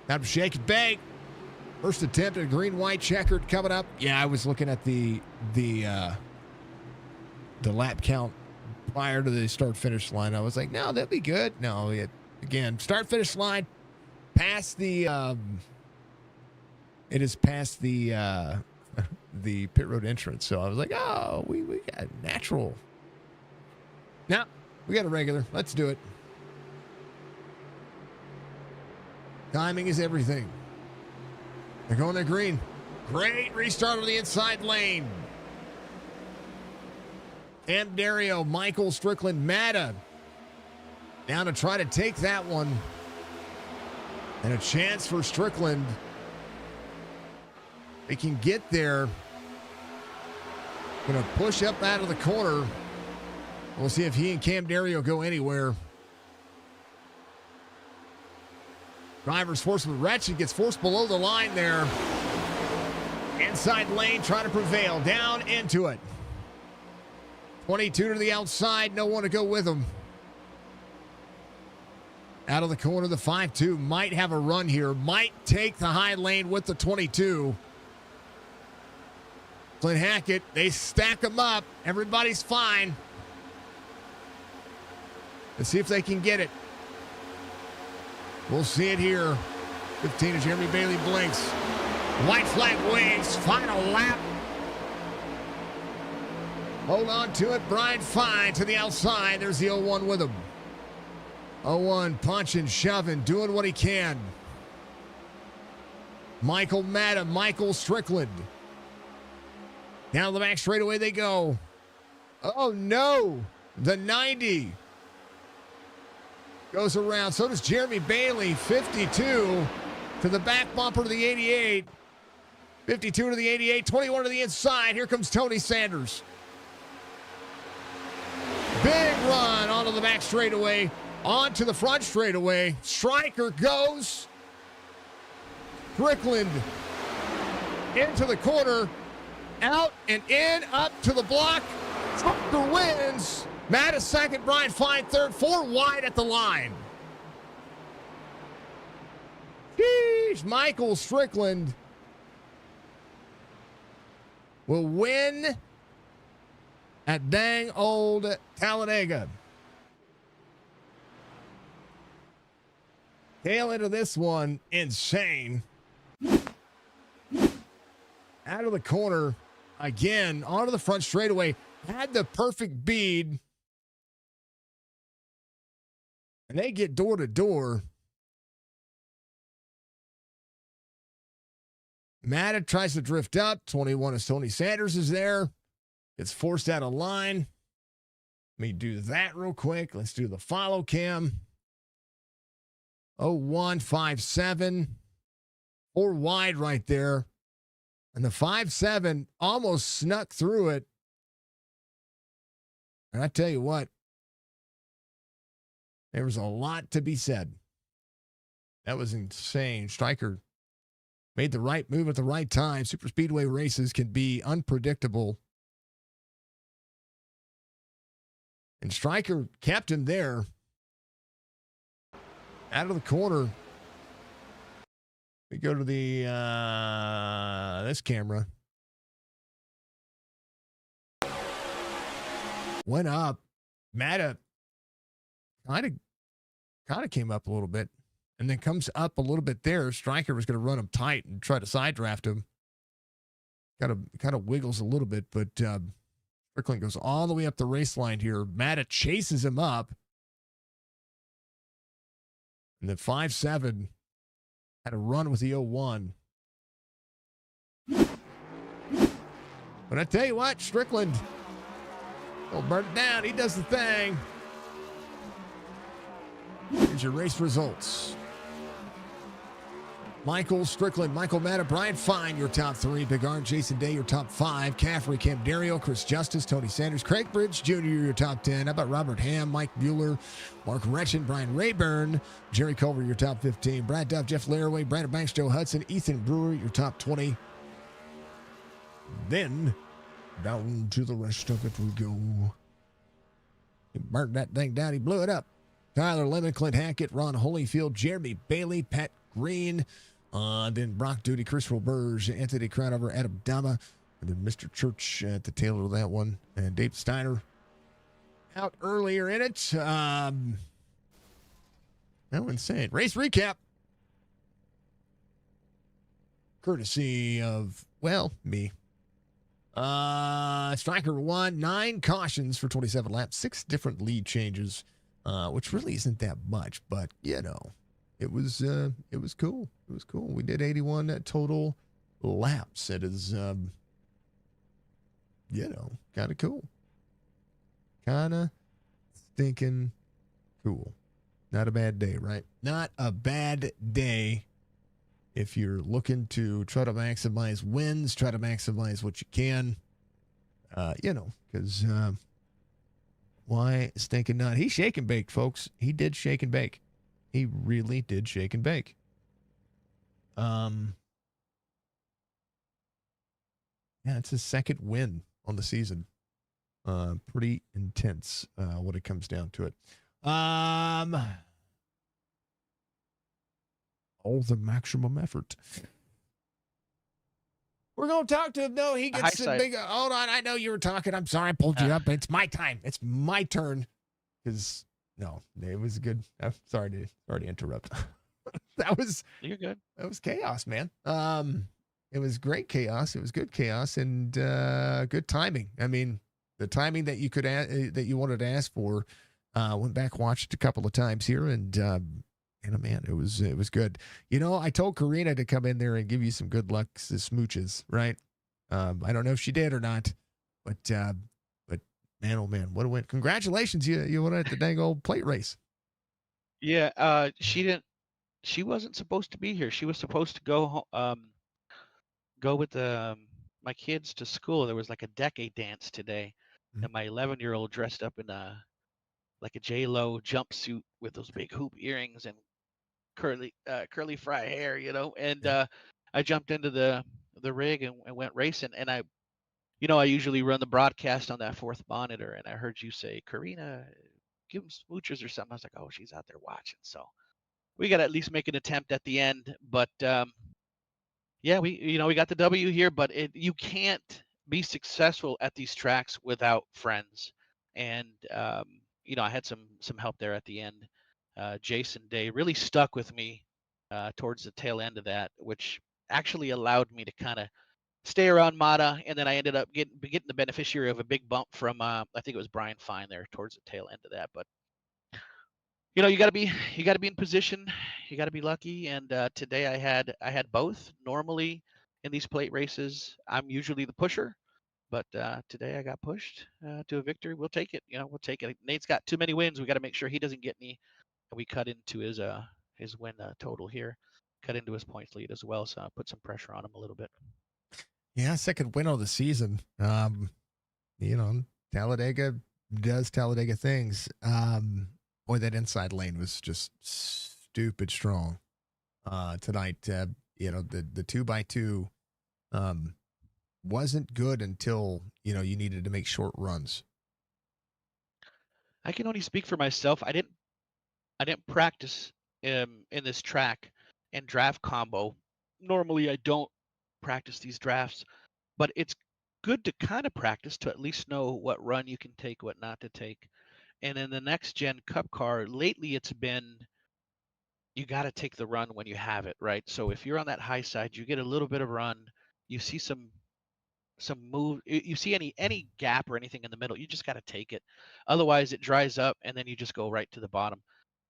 Time to shake it bake. First attempt at a green-white checkered coming up. Yeah, I was looking at the lap count prior to the start-finish line. I was like, no, that'd be good. No, again, start-finish line, past the it is past the pit road entrance. So I was like, oh, we got natural. Now we got a regular. Let's do it. Timing is everything. They're going to green. Great restart on the inside lane. Cam Dario, Michael Strickland, Matta. Now to try to take that one. And a chance for Strickland. They can get there. Going to push up out of the corner. We'll see if he and Cam Dario go anywhere. Driver's forced with Wretched, gets forced below the line there. Inside lane, trying to prevail. Down into it. 22 to the outside, no one to go with him. Out of the corner, the 5-2 might have a run here. Might take the high lane with the 22. Clint Hackett, they stack them up. Everybody's fine. Let's see if they can get it. We'll see it here. 15 as Jeremy Bailey blinks. White flag waves. Final lap. Hold on to it. Brian Fine to the outside. There's the 0-1 with him. 0-1 punching, shoving, doing what he can. Michael Matta, Michael Strickland. Down the back straightaway they go. Oh no. The 90 goes around. So does Jeremy Bailey. 52 to the back bumper to the 88. 52 to the 88. 21 to the inside. Here comes Tony Sanders. Big run onto the back straightaway. Onto the front straightaway. Stryker goes. Strickland into the corner. Out and in. Up to the block. Stryker wins. Matt is second, Brian Fine third, 4 wide at the line. Sheesh, Michael Strickland will win at dang old Talladega. Tail end of this one, insane. Out of the corner, again, onto the front straightaway. Had the perfect bead. And they get door to door. Matta tries to drift up. 21 as Tony Sanders is there. Gets forced out of line. Let me do that real quick. Let's do the follow cam. 0157. 4 wide right there. And the 5-7 almost snuck through it. And I tell you what, there was a lot to be said. That was insane. Stryker made the right move at the right time. Super speedway races can be unpredictable. And Stryker kept him there. Out of the corner. We go to the this camera. Went up. Matta kind of came up a little bit and then comes up a little bit there. Stryker was going to run him tight and try to side draft him. Kind of wiggles a little bit, but Strickland goes all the way up the race line here. Matta chases him up. And the 5-7 had a run with the 0-1. But I tell you what, Strickland will burn it down. He does the thing. Here's your race results. Michael Strickland, Michael Matta, Brian Fine, your top 3. Big Arn, Jason Day, your top 5. Caffrey, Cam Dario, Chris Justice, Tony Sanders, Craig Bridge Jr., your top 10. How about Robert Ham, Mike Bueller, Mark Retchen, Brian Rayburn, Jerry Culver, your top 15. Brad Duff, Jeff Laraway, Brandon Banks, Joe Hudson, Ethan Brewer, your top 20. Then down to the rest of it we go. He burnt that thing down. He blew it up. Tyler Lemon, Clint Hackett, Ron Holyfield, Jeremy Bailey, Pat Green, then Brock Duty, Chris Roberge, Anthony Crowdover, Adam Dama, and then Mr. Church at the tail of that one, and Dave Steiner out earlier in it. Oh, insane. Race recap. Courtesy of, well, me. Stryker won 9 cautions for 27 laps, 6 different lead changes, which really isn't that much, but you know, it was cool. It was cool. We did 81 total laps. It is, you know, kind of cool. kind of stinking cool. Not a bad day, right? Not a bad day if you're looking to try to maximize wins, try to maximize what you can, because why stinking not? He shake and baked, folks. He did shake and bake. He really did shake and bake. Yeah, it's his second win on the season. Pretty intense when it comes down to it. All the maximum effort. We're going to talk to him. No, he gets the big. Hold on. I know you were talking. I'm sorry. I pulled you up. It's my time. It's my turn. Because, no, it was good. I'm sorry to interrupt. You're good. That was chaos, man. It was great chaos. It was good chaos and good timing. I mean, the timing that you that you wanted to ask for. Went back, watched a couple of times here, and man, it was good. I told Karina to come in there and give you some good luck smooches, right? I don't know if she did or not, but man, oh man, what a win! Congratulations, you won at the dang old plate race. Yeah, she wasn't supposed to be here. She was supposed to go with my kids to school. There was like a decade dance today, and my 11-year-old dressed up in a J-Lo jumpsuit with those big hoop earrings and curly fry hair, and I jumped into the rig and went racing, and I usually run the broadcast on that fourth monitor, and I heard you say, Karina, give them smoochers or something. I was like, oh, she's out there watching, so we got to at least make an attempt at the end. But yeah, we got the W here, but you can't be successful at these tracks without friends, and I had some help there at the end. Jason Day really stuck with me towards the tail end of that, which actually allowed me to kind of stay around Mata, and then I ended up getting the beneficiary of a big bump from I think it was Brian Fine there towards the tail end of that. But you got to be in position, you got to be lucky, and today I had both. Normally in these plate races, I'm usually the pusher, but today I got pushed to a victory. We'll take it. We'll take it. Nate's got too many wins. We got to make sure he doesn't get any. And we cut into his win total here, cut into his points lead as well. So I put some pressure on him a little bit. Yeah, second win of the season. Talladega does Talladega things. Boy, that inside lane was just stupid strong tonight. The 2x2 wasn't good until you needed to make short runs. I can only speak for myself. I didn't practice in this track and draft combo. Normally, I don't practice these drafts, but it's good to kind of practice to at least know what run you can take, what not to take. And in the next gen cup car, lately it's been you got to take the run when you have it, right? So if you're on that high side, you get a little bit of run, you see some move, you see any gap or anything in the middle, you just got to take it. Otherwise, it dries up and then you just go right to the bottom.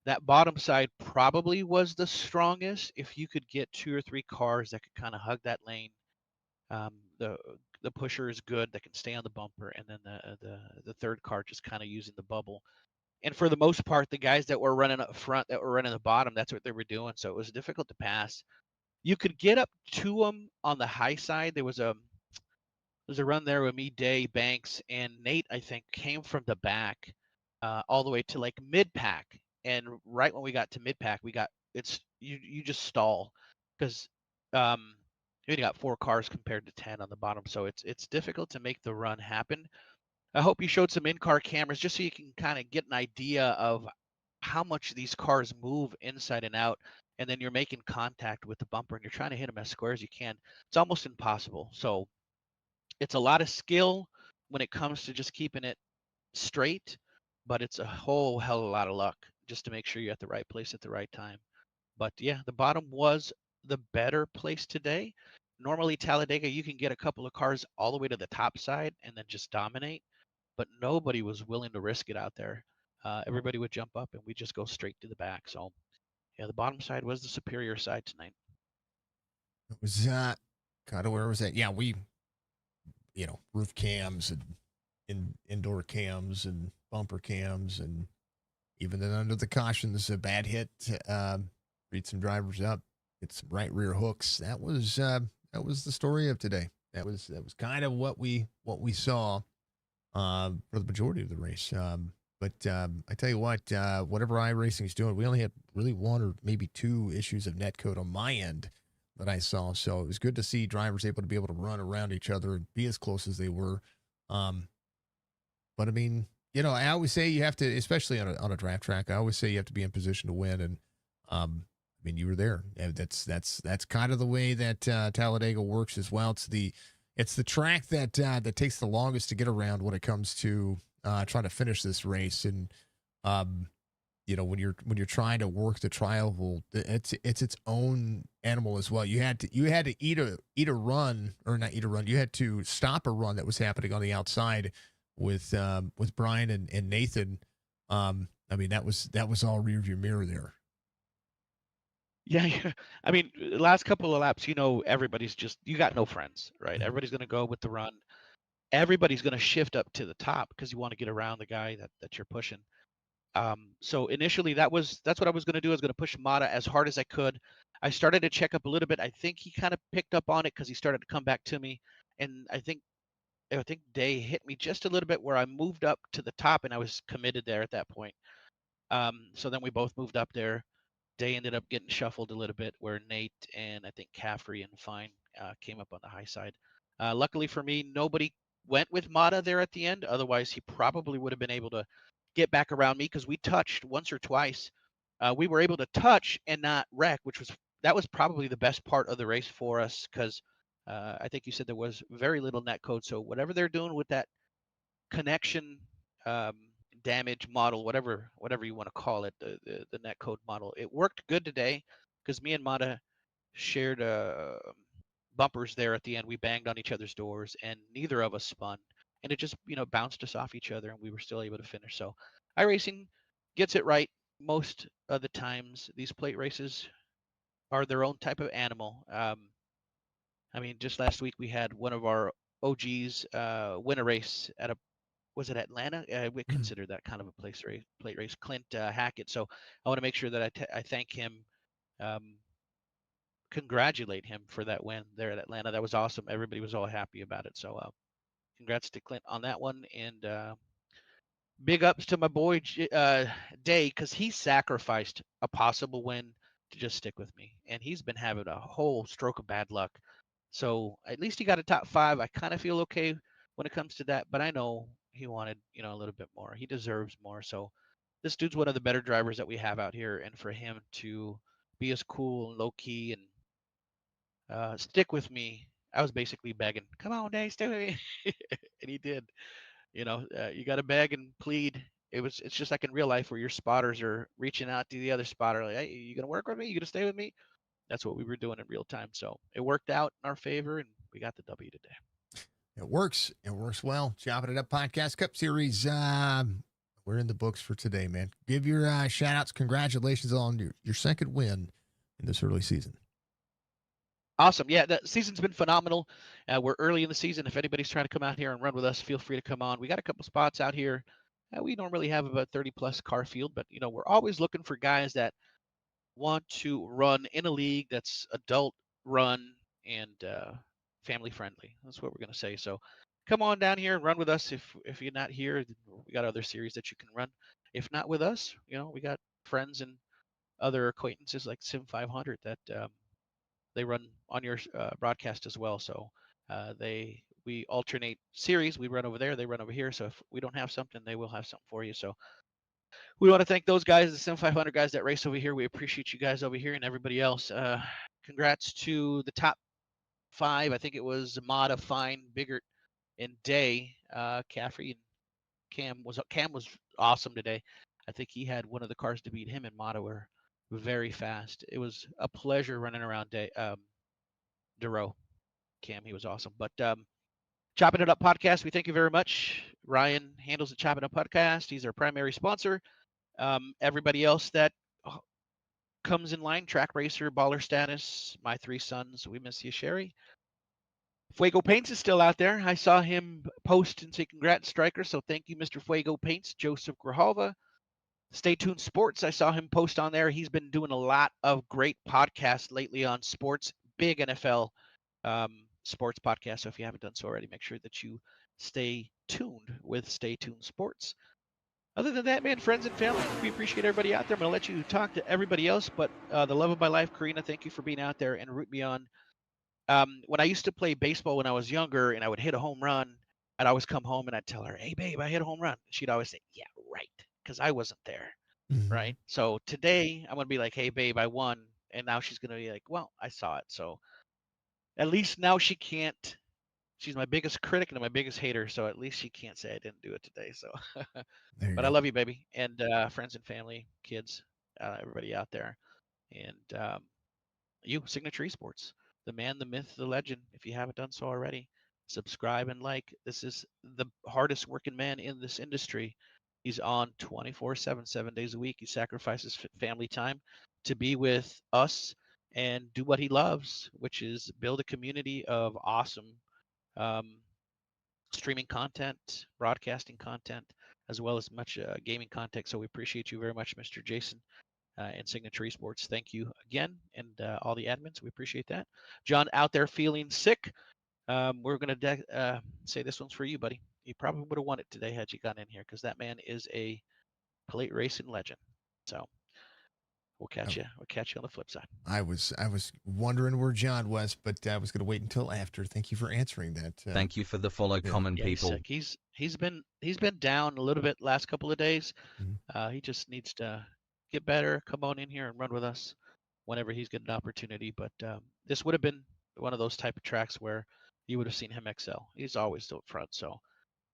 That bottom side probably was the strongest. If you could get 2 or 3 cars that could kind of hug that lane, the pusher is good that can stay on the bumper, and then the third car just kind of using the bubble. And for the most part, the guys that were running up front, that were running the bottom, that's what they were doing. So it was difficult to pass. You could get up to them on the high side. There was a run there with me, Day, Banks, and Nate, I think, came from the back all the way to like mid pack. And right when we got to mid pack, you just stall because you got 4 cars compared to 10 on the bottom. So it's difficult to make the run happen. I hope you showed some in-car cameras just so you can kind of get an idea of how much these cars move inside and out, and then you're making contact with the bumper and you're trying to hit them as square as you can. It's almost impossible. So it's a lot of skill when it comes to just keeping it straight, but it's a whole hell of a lot of luck just to make sure you're at the right place at the right time. But yeah, the bottom was the better place today. Normally Talladega, you can get a couple of cars all the way to the top side and then just dominate, but nobody was willing to risk it out there. Everybody would jump up and we just go straight to the back. So yeah, the bottom side was the superior side tonight. It was God, where was that? Yeah, we roof cams and indoor cams and bumper cams, and even then under the caution, this is a bad hit. Beat some drivers up, get some right rear hooks. That was the story of today. That was kind of what we saw for the majority of the race. But I tell you what, whatever iRacing is doing, we only had really one or maybe two issues of netcode on my end that I saw. So it was good to see drivers able to run around each other and be as close as they were. But I mean, I always say you have to, especially on a draft track, I always say you have to be in position to win. And I mean, you were there. And that's kind of the way that Talladega works as well. It's the track that takes the longest to get around when it comes to trying to finish this race. And when you're trying to work the trial, well, it's its own animal as well. You had to eat a run, or not eat a run. You had to stop a run that was happening on the outside with Brian and Nathan. I mean, that was all rearview mirror there. Yeah, yeah. I mean, last couple of laps, everybody's just, you got no friends, right? Everybody's going to go with the run. Everybody's going to shift up to the top because you want to get around the guy that you're pushing. So initially that's what I was going to do. I was going to push Mata as hard as I could. I started to check up a little bit. I think he kind of picked up on it because he started to come back to me. And I think Day hit me just a little bit where I moved up to the top, and I was committed there at that point. So then we both moved up there. Day ended up getting shuffled a little bit where Nate and I think Caffrey and Fine came up on the high side. Luckily for me, nobody went with Mata there at the end. Otherwise, he probably would have been able to get back around me because we touched once or twice. We were able to touch and not wreck, that was probably the best part of the race for us because I think you said there was very little net code. So whatever they're doing with that connection damage model, whatever you want to call it, the net code model, it worked good today because me and Mata shared bumpers there at the end. We banged on each other's doors and neither of us spun, and it just bounced us off each other and we were still able to finish. So iRacing gets it right most of the times. These plate races are their own type of animal. I mean, just last week we had one of our OGs win a race at was it Atlanta? We consider that kind of a plate race. Clint Hackett. So I want to make sure that I thank him, congratulate him for that win there at Atlanta. That was awesome. Everybody was all happy about it. So congrats to Clint on that one, and big ups to my boy Day because he sacrificed a possible win to just stick with me, and he's been having a whole stroke of bad luck. So at least he got a top 5. I kind of feel okay when it comes to that, but I know he wanted, a little bit more. He deserves more. So this dude's one of the better drivers that we have out here, and for him to be as cool and low key and stick with me, I was basically begging, "Come on, Dave, stay with me," and he did. You got to beg and plead. It's just like in real life where your spotters are reaching out to the other spotter, like, "Hey, you gonna work with me? You gonna stay with me?" That's what we were doing in real time. So it worked out in our favor, and we got the W today. It works. It works well. Chopping It Up Podcast Cup Series. We're in the books for today, man. Give your shout outs. Congratulations on your second win in this early season. Awesome. Yeah, the season's been phenomenal. We're early in the season. If anybody's trying to come out here and run with us, feel free to come on. We got a couple spots out here. We normally have about 30 plus car field, but we're always looking for guys that want to run in a league that's adult run and family friendly. That's what we're going to say. So come on down here and run with us. If you're not here, we got other series that you can run. If not with us, we got friends and other acquaintances like Sim 500 that they run on your broadcast as well. So we alternate series. We run over there, they run over here. So if we don't have something, they will have something for you. So we want to thank those guys, the Sim 500 guys that race over here. We appreciate you guys over here and everybody else. Congrats to the top 5. I think it was Mata, Fine, Biggert, and Day. Caffrey and Cam was awesome today. I think he had one of the cars to beat him, and Mata were very fast. It was a pleasure running around Day. Duro. Cam, he was awesome. But Chopping It Up Podcast, we thank you very much. Ryan handles the Chopping It Up Podcast. He's our primary sponsor. Everybody else that comes in line, Track Racer, Baller Status, My 3 Sons, we miss you, Sherry. Fuego Paints is still out there. I saw him post and say congrats, Striker. So thank you, Mr. Fuego Paints, Joseph Grijalva. Stay Tuned Sports. I saw him post on there. He's been doing a lot of great podcasts lately on sports, big NFL sports podcasts. So if you haven't done so already, make sure that you stay tuned with Stay Tuned Sports. Other than that, man, friends and family, we appreciate everybody out there. I'm going to let you talk to everybody else, but the love of my life, Karina, thank you for being out there and root me on. When I used to play baseball when I was younger and I would hit a home run, I'd always come home and I'd tell her, hey, babe, I hit a home run. She'd always say, yeah, right, because I wasn't there, right? So today I'm going to be like, hey, babe, I won. And now she's going to be like, well, I saw it. So at least now she can't. She's my biggest critic and my biggest hater, so at least she can't say I didn't do it today. So, There you but go. I love you, baby, and friends and family, kids, everybody out there, and you, Signature Esports, the man, the myth, the legend. If you haven't done so already, subscribe and like. This is the hardest working man in this industry. He's on 24/7, 7 days a week. He sacrifices family time to be with us and do what he loves, which is build a community of awesome um, streaming content, broadcasting content, as well as much gaming content. So we appreciate you very much, Mr. Jason and Signature Esports. Thank you again, and all the admins. We appreciate that. John, out there feeling sick. We're going to say this one's for you, buddy. You probably would have won it today had you gotten in here, because that man is a plate racing legend. So we'll catch you. We'll catch you on the flip side. I was wondering where John was, but I was going to wait until after. Thank you for answering that. Thank you for the follow, common Yeah, people. he's been down a little bit last couple of days. Mhm. He just needs to get better, come on in here and run with us whenever he's got an opportunity. But this would have been one of those type of tracks where you would have seen him excel. He's always up front, so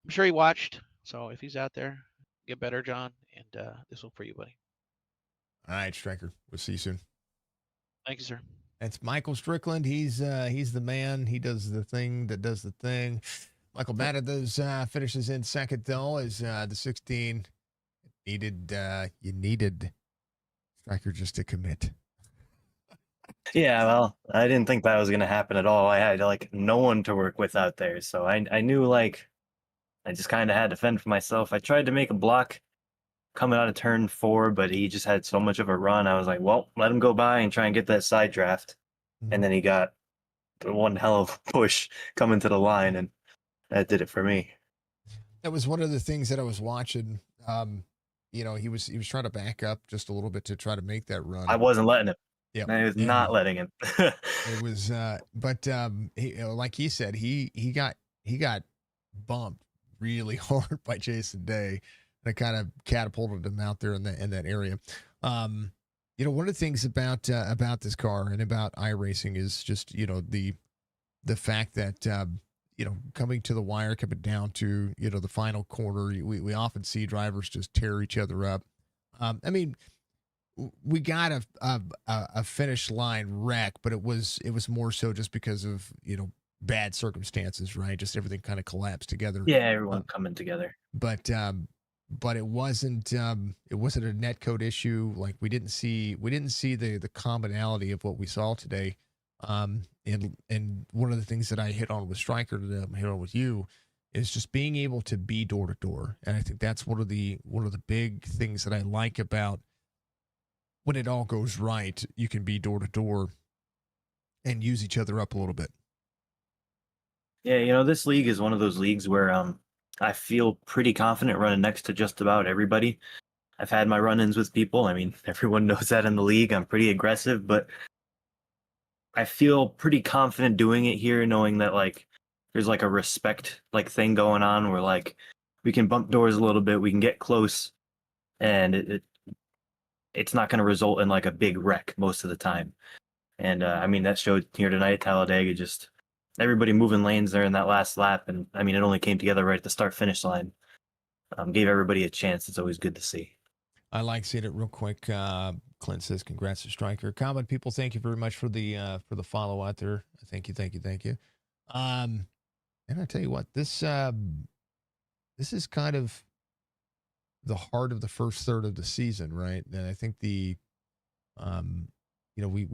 I'm sure he watched. So if he's out there, get better, John. And this one for you, buddy. All right, Striker. We'll see you soon. Thank you, sir. That's Michael Strickland. He's the man. He does the thing that does the thing. Michael Matthews finishes in second though, as the 16 needed. You needed Striker just to commit. Yeah, well, I didn't think that was going to happen at all. I had like no one to work with out there, so I knew like I just kind of had to fend for myself. I tried to make a block coming out of turn 4, but he just had so much of a run. I was like, well, let him go by and try and get that side draft. And then he got one hell of a push coming to the line, and that did it for me. That was one of the things that I was watching. He was trying to back up just a little bit to try to make that run. I wasn't letting him. Yeah, I was not letting him. It was, but like he said, he got bumped really hard by Jason Day, and it kind of catapulted him out there in that area. One of the things about this car and about iRacing is just the fact that coming to the wire, coming down to the final corner, we often see drivers just tear each other up. I mean, we got a finish line wreck, but it was more so just because of bad circumstances, right? Just everything kind of collapsed together. Yeah, everyone coming together. But it wasn't a netcode issue. Like we didn't see the commonality of what we saw today. And one of the things that I hit on with Stryker, that I'm hitting on with you, is just being able to be door to door. And I think that's one of the big things that I like about when it all goes right. You can be door to door and use each other up a little bit. Yeah, this league is one of those leagues where I feel pretty confident running next to just about everybody. I've had my run-ins with people. I mean, everyone knows that in the league. I'm pretty aggressive, but I feel pretty confident doing it here, knowing that like there's like a respect like thing going on where like we can bump doors a little bit, we can get close, and it's not going to result in like a big wreck most of the time. And I mean, that showed here tonight at Talladega, just everybody moving lanes there in that last lap. And I mean, it only came together right at the start finish line. Gave everybody a chance. It's always good to see. I like seeing it real quick. Clint says, congrats to Stryker. Common people, thank you very much for the follow out there. Thank you. And I tell you what, this is kind of the heart of the first third of the season, right? And I think we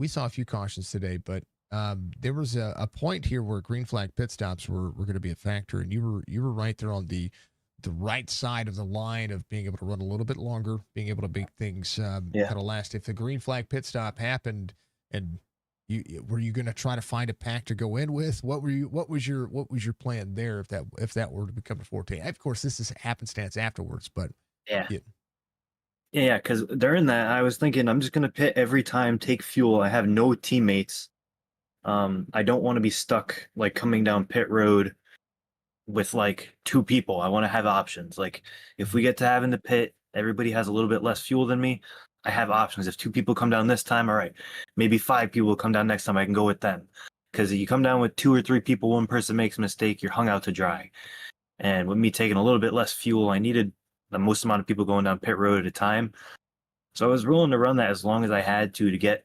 saw a few cautions today, but there was a point here where green flag pit stops were going to be a factor, and you were right there on the right side of the line of being able to run a little bit longer, being able to make things Yeah. kind of last. If the green flag pit stop happened, and were you going to try to find a pack to go in with? What was your plan there if that were to become a 14? Of course, this is happenstance afterwards, but Yeah. yeah. Yeah, because during that, I was thinking I'm just gonna pit every time, take fuel. I have no teammates. I don't want to be stuck like coming down pit road with like two people. I want to have options. Like if we get to having the pit, everybody has a little bit less fuel than me. I have options. If two people come down this time, all right, maybe five people will come down next time. I can go with them. Because you come down with two or three people, one person makes a mistake, you're hung out to dry. And with me taking a little bit less fuel, I needed the most amount of people going down pit road at a time. So I was willing to run that as long as I had to get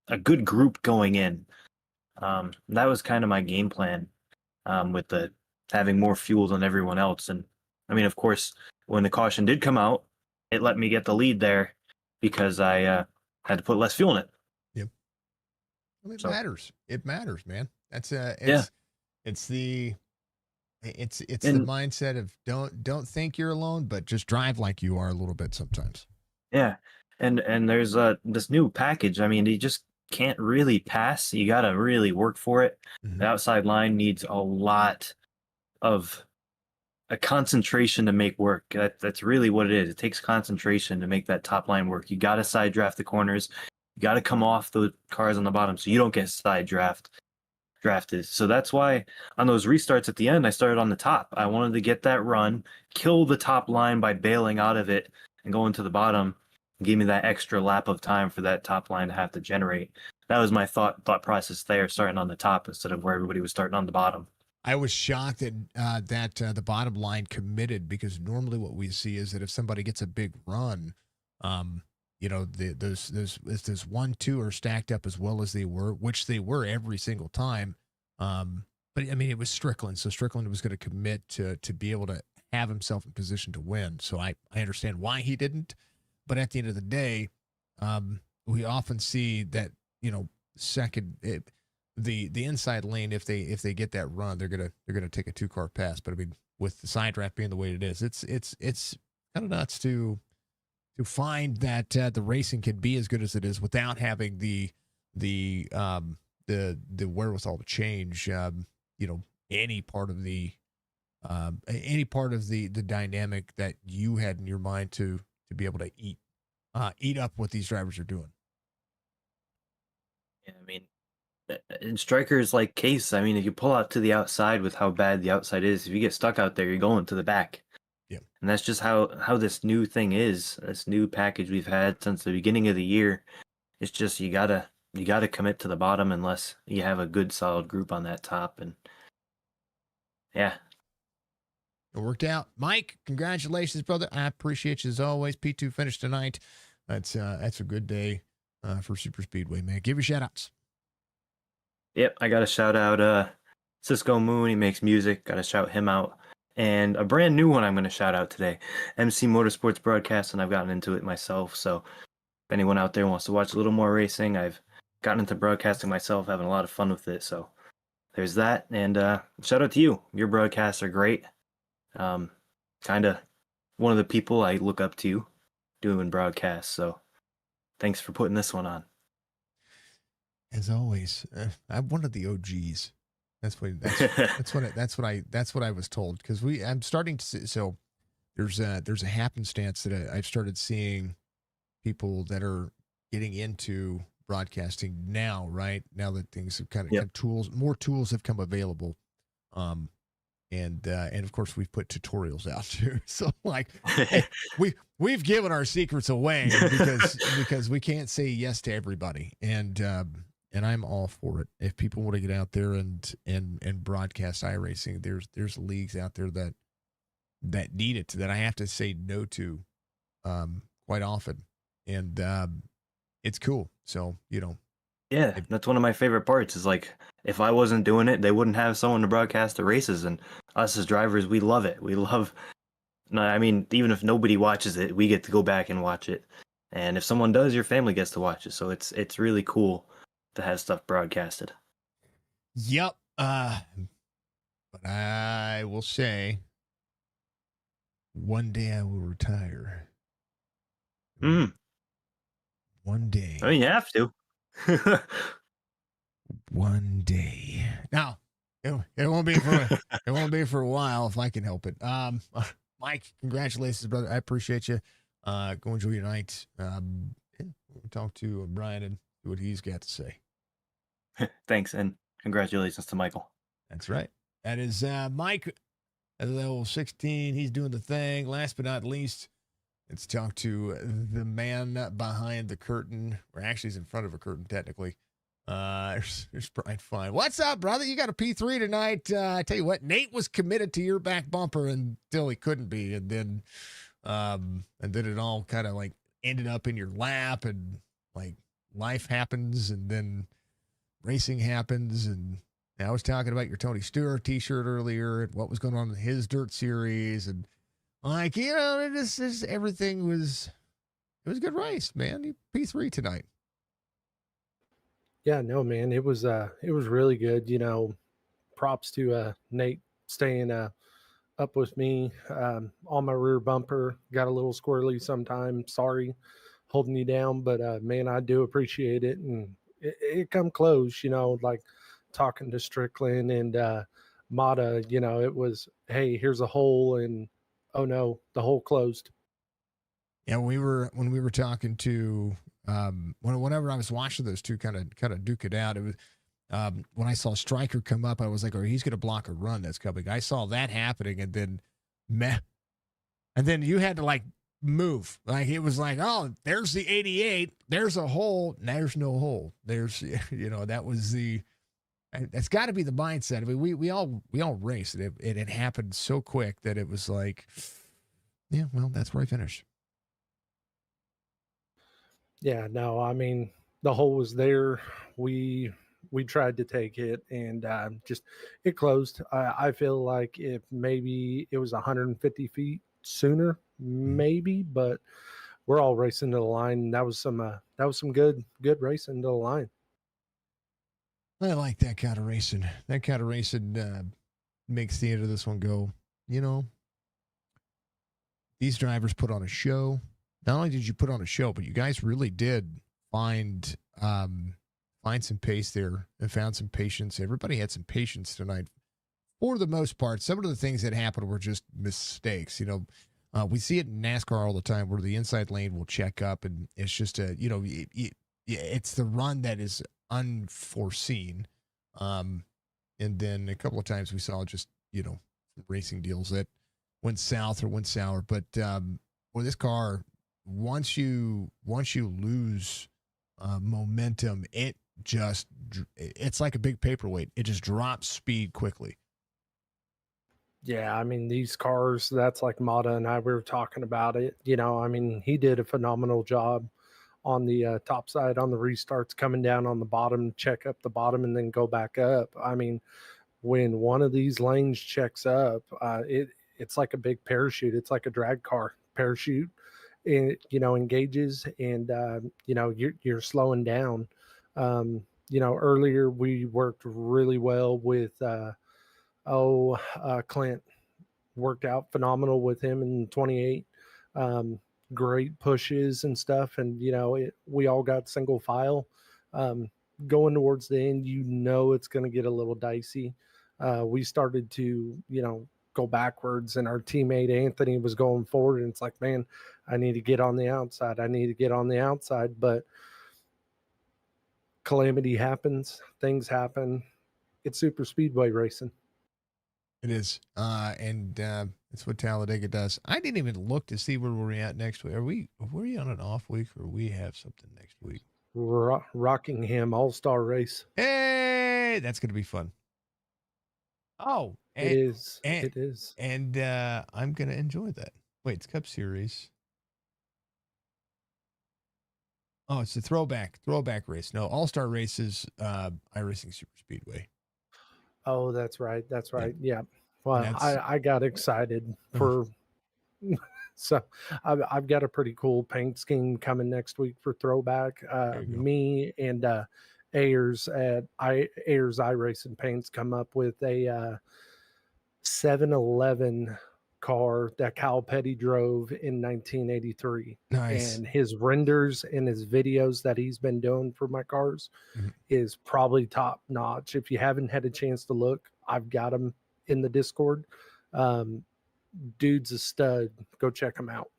a good group going in. That was kind of my game plan with the having more fuel than everyone else. And I mean, of course, when the caution did come out, it let me get the lead there because I had to put less fuel in it. Yep. Well, it So- matters. It matters, man. That's Yeah. it's the the And- mindset of don't think you're alone, but just drive like you are a little bit sometimes. Yeah, and there's this new package. I mean, you just can't really pass. You got to really work for it. Mhm. The outside line needs a lot of a concentration to make work. That's really what it is. It takes concentration to make that top line work. You got to side draft the corners. You got to come off the cars on the bottom so you don't get drafted. So that's why on those restarts at the end, I started on the top. I wanted to get that run, kill the top line by bailing out of it and going to the bottom. Give me that extra lap of time for that top line to have to generate. That was my thought process there, starting on the top instead of where everybody was starting on the bottom. I was shocked that the bottom line committed, because normally what we see is that if somebody gets a big run, those 1, 2 are stacked up as well as they were, which they were every single time. But I mean, it was Strickland, so Strickland was going to commit to be able to have himself in position to win. So I understand why he didn't, but at the end of the day, we often see that the inside lane, if they get that run, they're gonna take a 2-car pass. But I mean, with the side draft being the way it is, it's kind of nuts to find that the racing can be as good as it is without having the wherewithal to change any part of the dynamic that you had in your mind to be able to eat up what these drivers are doing. Yeah, I mean, in Striker's like case, I mean, if you pull out to the outside with how bad the outside is, if you get stuck out there, you're going to the back. Yeah. And that's just how this new thing is. This new package we've had since the beginning of the year. It's just you gotta commit to the bottom unless you have a good solid group on that top. And yeah. It worked out. Mike, congratulations, brother. I appreciate you as always. P2 finished tonight. That's a good day for Super Speedway, man. Give your shout outs. Yep, I gotta shout out Cisco Moon. He makes music. Gotta shout him out. And a brand new one I'm gonna shout out today, MC Motorsports Broadcast, and I've gotten into it myself. So if anyone out there wants to watch a little more racing, I've gotten into broadcasting myself, having a lot of fun with it. So there's that. And shout out to you. Your broadcasts are great. Kind of one of the people I look up to doing broadcasts. So thanks for putting this one on. As always, I'm one of the OGs. That's what I was told, because I'm starting to see, so there's a happenstance that I've started seeing people that are getting into broadcasting now, right now that things have kind of more tools have come available, and of course we've put tutorials out too. So like, hey, we've given our secrets away because we can't say yes to everybody, and I'm all for it. If people want to get out there and broadcast iRacing, there's leagues out there that need it, that I have to say no to quite often, and it's cool. So Yeah, that's one of my favorite parts. Is like, if I wasn't doing it, they wouldn't have someone to broadcast the races, and us as drivers, we love it. We love. No, I mean, even if nobody watches it, we get to go back and watch it, and if someone does, your family gets to watch it. So it's really cool to have stuff broadcasted. Yep. But I will say, one day I will retire. Mm, One day. I mean, you have to. One day. Now, it won't be for it won't be for a while if I can help it. Mike, congratulations, brother. I appreciate you. Go enjoy your night. We'll talk to Brian and see what he's got to say. Thanks, and congratulations to Michael. That's right. That is Mike at level 16. He's doing the thing. Last but not least, let's talk to the man behind the curtain, or actually he's in front of a curtain technically. There's Brian Fine. What's up, brother? You got a P3 tonight. I tell you what, Nate was committed to your back bumper until he couldn't be, and then it all kind of like ended up in your lap, and like life happens, and then racing happens, and I was talking about your Tony Stewart T-shirt earlier, and what was going on in his dirt series, and like everything was. It was a good race, man. You P3 tonight. Yeah, no, man, it was really good. Props to Nate staying up with me on my rear bumper. Got a little squirrely sometimes. Sorry, holding you down, but man, I do appreciate it. And it come close, like talking to Strickland and Mata. It was, hey, here's a hole, and oh no, the hole closed. Yeah, when we were talking to whenever I was watching those two kind of duke it out, it was when I saw Stryker come up, I was like, oh, he's going to block a run that's coming. I saw that happening, and then you had to like move. Like it was like, oh, there's the 88, there's a hole, there's no hole. There's that was that's got to be the mindset. I mean, we all raced. It happened so quick that it was like, yeah, well, that's where I finished. Yeah, no, I mean, the hole was there. We tried to take it, and just it closed. I feel like if maybe it was 150 feet sooner, maybe, but we're all racing to the line. That was some good racing to the line. I like that kind of racing. That kind of racing makes the end of this one go, these drivers put on a show. Not only did you put on a show, but you guys really did find some pace there and found some patience. Everybody had some patience tonight. For the most part, some of the things that happened were just mistakes. We see it in NASCAR all the time where the inside lane will check up, and it's just it's the run that is unforeseen. And then a couple of times we saw just, racing deals that went south or went sour. But for this car, once you lose momentum, it's like a big paperweight. It just drops speed quickly. Yeah, I mean, these cars, that's like Mata and I were talking about it. I mean, he did a phenomenal job on the top side on the restarts, coming down on the bottom, check up the bottom, and then go back up. I mean, when one of these lanes checks up, it's like a big parachute. It's like a drag car parachute. It engages, and you're slowing down. Earlier we worked really well with Clint. Worked out phenomenal with him in 28. Great pushes and stuff, and we all got single file. Going towards the end, it's going to get a little dicey. We started to go backwards, and our teammate Anthony was going forward, and it's like, man, I need to get on the outside. But calamity happens, things happen. It's super speedway racing. It is, and it's what Talladega does. I didn't even look to see where we're at next week. Were we on an off week, or we have something next week? Rockingham All-Star Race. Hey, that's going to be fun. Oh, it is. It is. And I'm going to enjoy that. Wait, it's Cup Series. Oh, it's the throwback race. No, All-Star Race is iRacing Super Speedway. Oh, that's right. Yeah. Well, I got excited for so I've got a pretty cool paint scheme coming next week for throwback. Me and Ayers at Ayers iRacing Paints come up with a 711 car that Kyle Petty drove in 1983. Nice. And his renders and his videos that he's been doing for my cars Mhm. is probably top notch. If you haven't had a chance to look, I've got him in the Discord. Dude's a stud. Go check him out.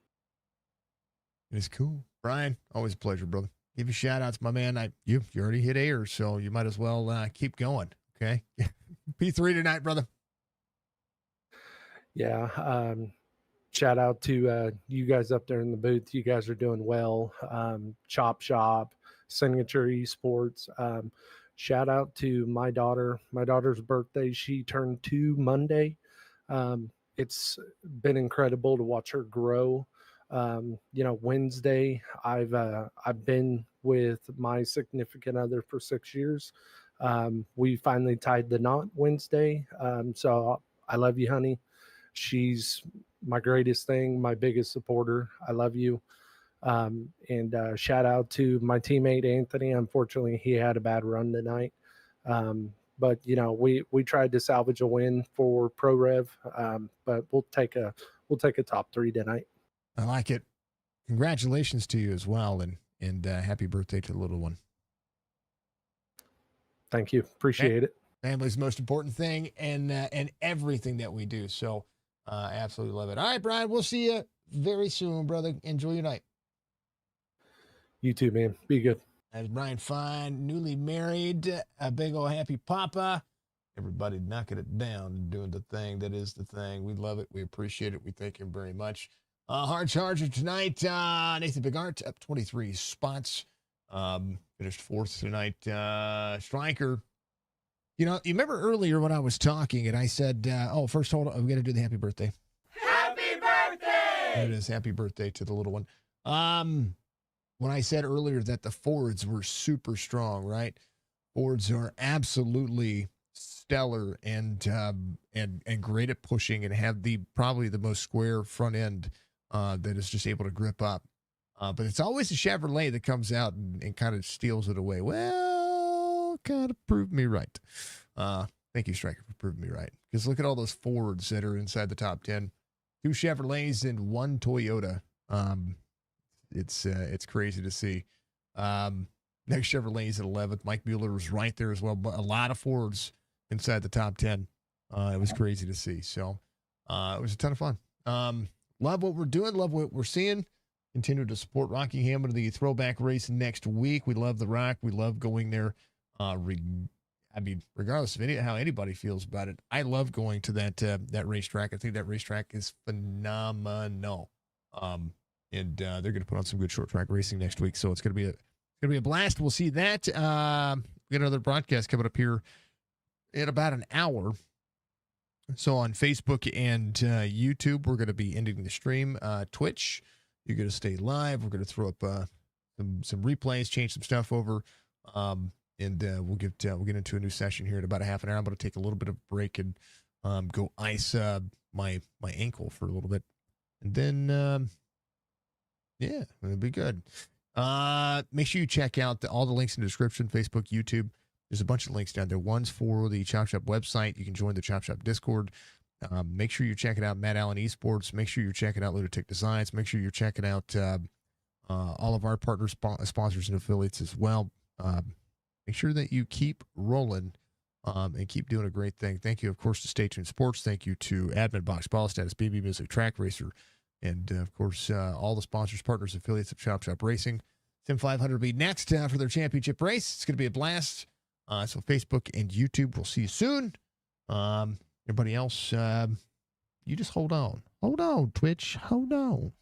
It's cool. Brian, always a pleasure, brother. Give you shout outs, my man. You already hit air, so you might as well keep going. Okay. P3 tonight, brother. Yeah. Shout out to you guys up there in the booth. You guys are doing well. Chop Shop, Signature Esports. Shout out to my daughter. My daughter's birthday. She turned 2 Monday. It's been incredible to watch her grow. Wednesday, I've been with my significant other for 6 years. We finally tied the knot Wednesday. So I love you, honey. She's my greatest thing, my biggest supporter. I love you. And shout out to my teammate Anthony. Unfortunately, he had a bad run tonight. But we tried to salvage a win for Pro Rev. But we'll take a top 3 tonight. I like it. Congratulations to you as well, and happy birthday to the little one. Thank you. Appreciate it. Family's the most important thing, and everything that we do. So, absolutely love it. All right, Brian, we'll see you very soon, brother. Enjoy your night. You too, man. Be good. As Brian Fine, newly married, a big old happy papa. Everybody knocking it down and doing the thing that is the thing. We love it. We appreciate it. We thank him very much. Hard charger tonight. Nathan Bigart up 23 spots. Finished 4th tonight. Striker. You remember earlier when I was talking and I said, first hold on, I'm going to do the happy birthday. Happy birthday! There it is. Happy birthday to the little one. When I said earlier that the Fords were super strong, right? Fords are absolutely stellar and great at pushing and have probably the most square front end that is just able to grip up. But it's always the Chevrolet that comes out and kind of steals it away. Well, kind of proved me right. Thank you, Striker, for proving me right. Because look at all those Fords that are inside the top 10. 2 Chevrolets and 1 Toyota. It's crazy to see. Next Chevrolet is at 11th. Mike Mueller was right there as well. But a lot of Fords inside the top 10. It was crazy to see. So it was a ton of fun. Love what we're doing. Love what we're seeing. Continue to support Rockingham in the throwback race next week. We love the Rock. We love going there. Regardless of how anybody feels about it, I love going to that racetrack. I think that racetrack is phenomenal. And they're going to put on some good short track racing next week. So it's going to be a blast. We'll see that. We got another broadcast coming up here in about an hour. So on Facebook and YouTube, we're going to be ending the stream. Twitch, you're going to stay live. We're going to throw up some replays, change some stuff over, and we'll get into a new session here in about a half an hour. I'm going to take a little bit of a break and go ice my ankle for a little bit, and then yeah, it'll be good. Make sure you check out all the links in the description: Facebook, YouTube. There's a bunch of links down there. One's for the Chop Shop website. You can join the Chop Shop Discord. Make sure you're checking out Matt Allen Esports. Make sure you're checking out Lunatic Designs. Make sure you're checking out all of our partners, sponsors, and affiliates as well. Make sure that you keep rolling and keep doing a great thing. Thank you, of course, to Stay Tuned Sports. Thank you to Admin Box Ball Status, BB Music, Track Racer, and, of course, all the sponsors, partners, affiliates of Chop Shop Racing. Sim 500 will be next for their championship race. It's going to be a blast. So Facebook and YouTube, we'll see you soon. Everybody else, you just hold on. Hold on, Twitch. Hold on.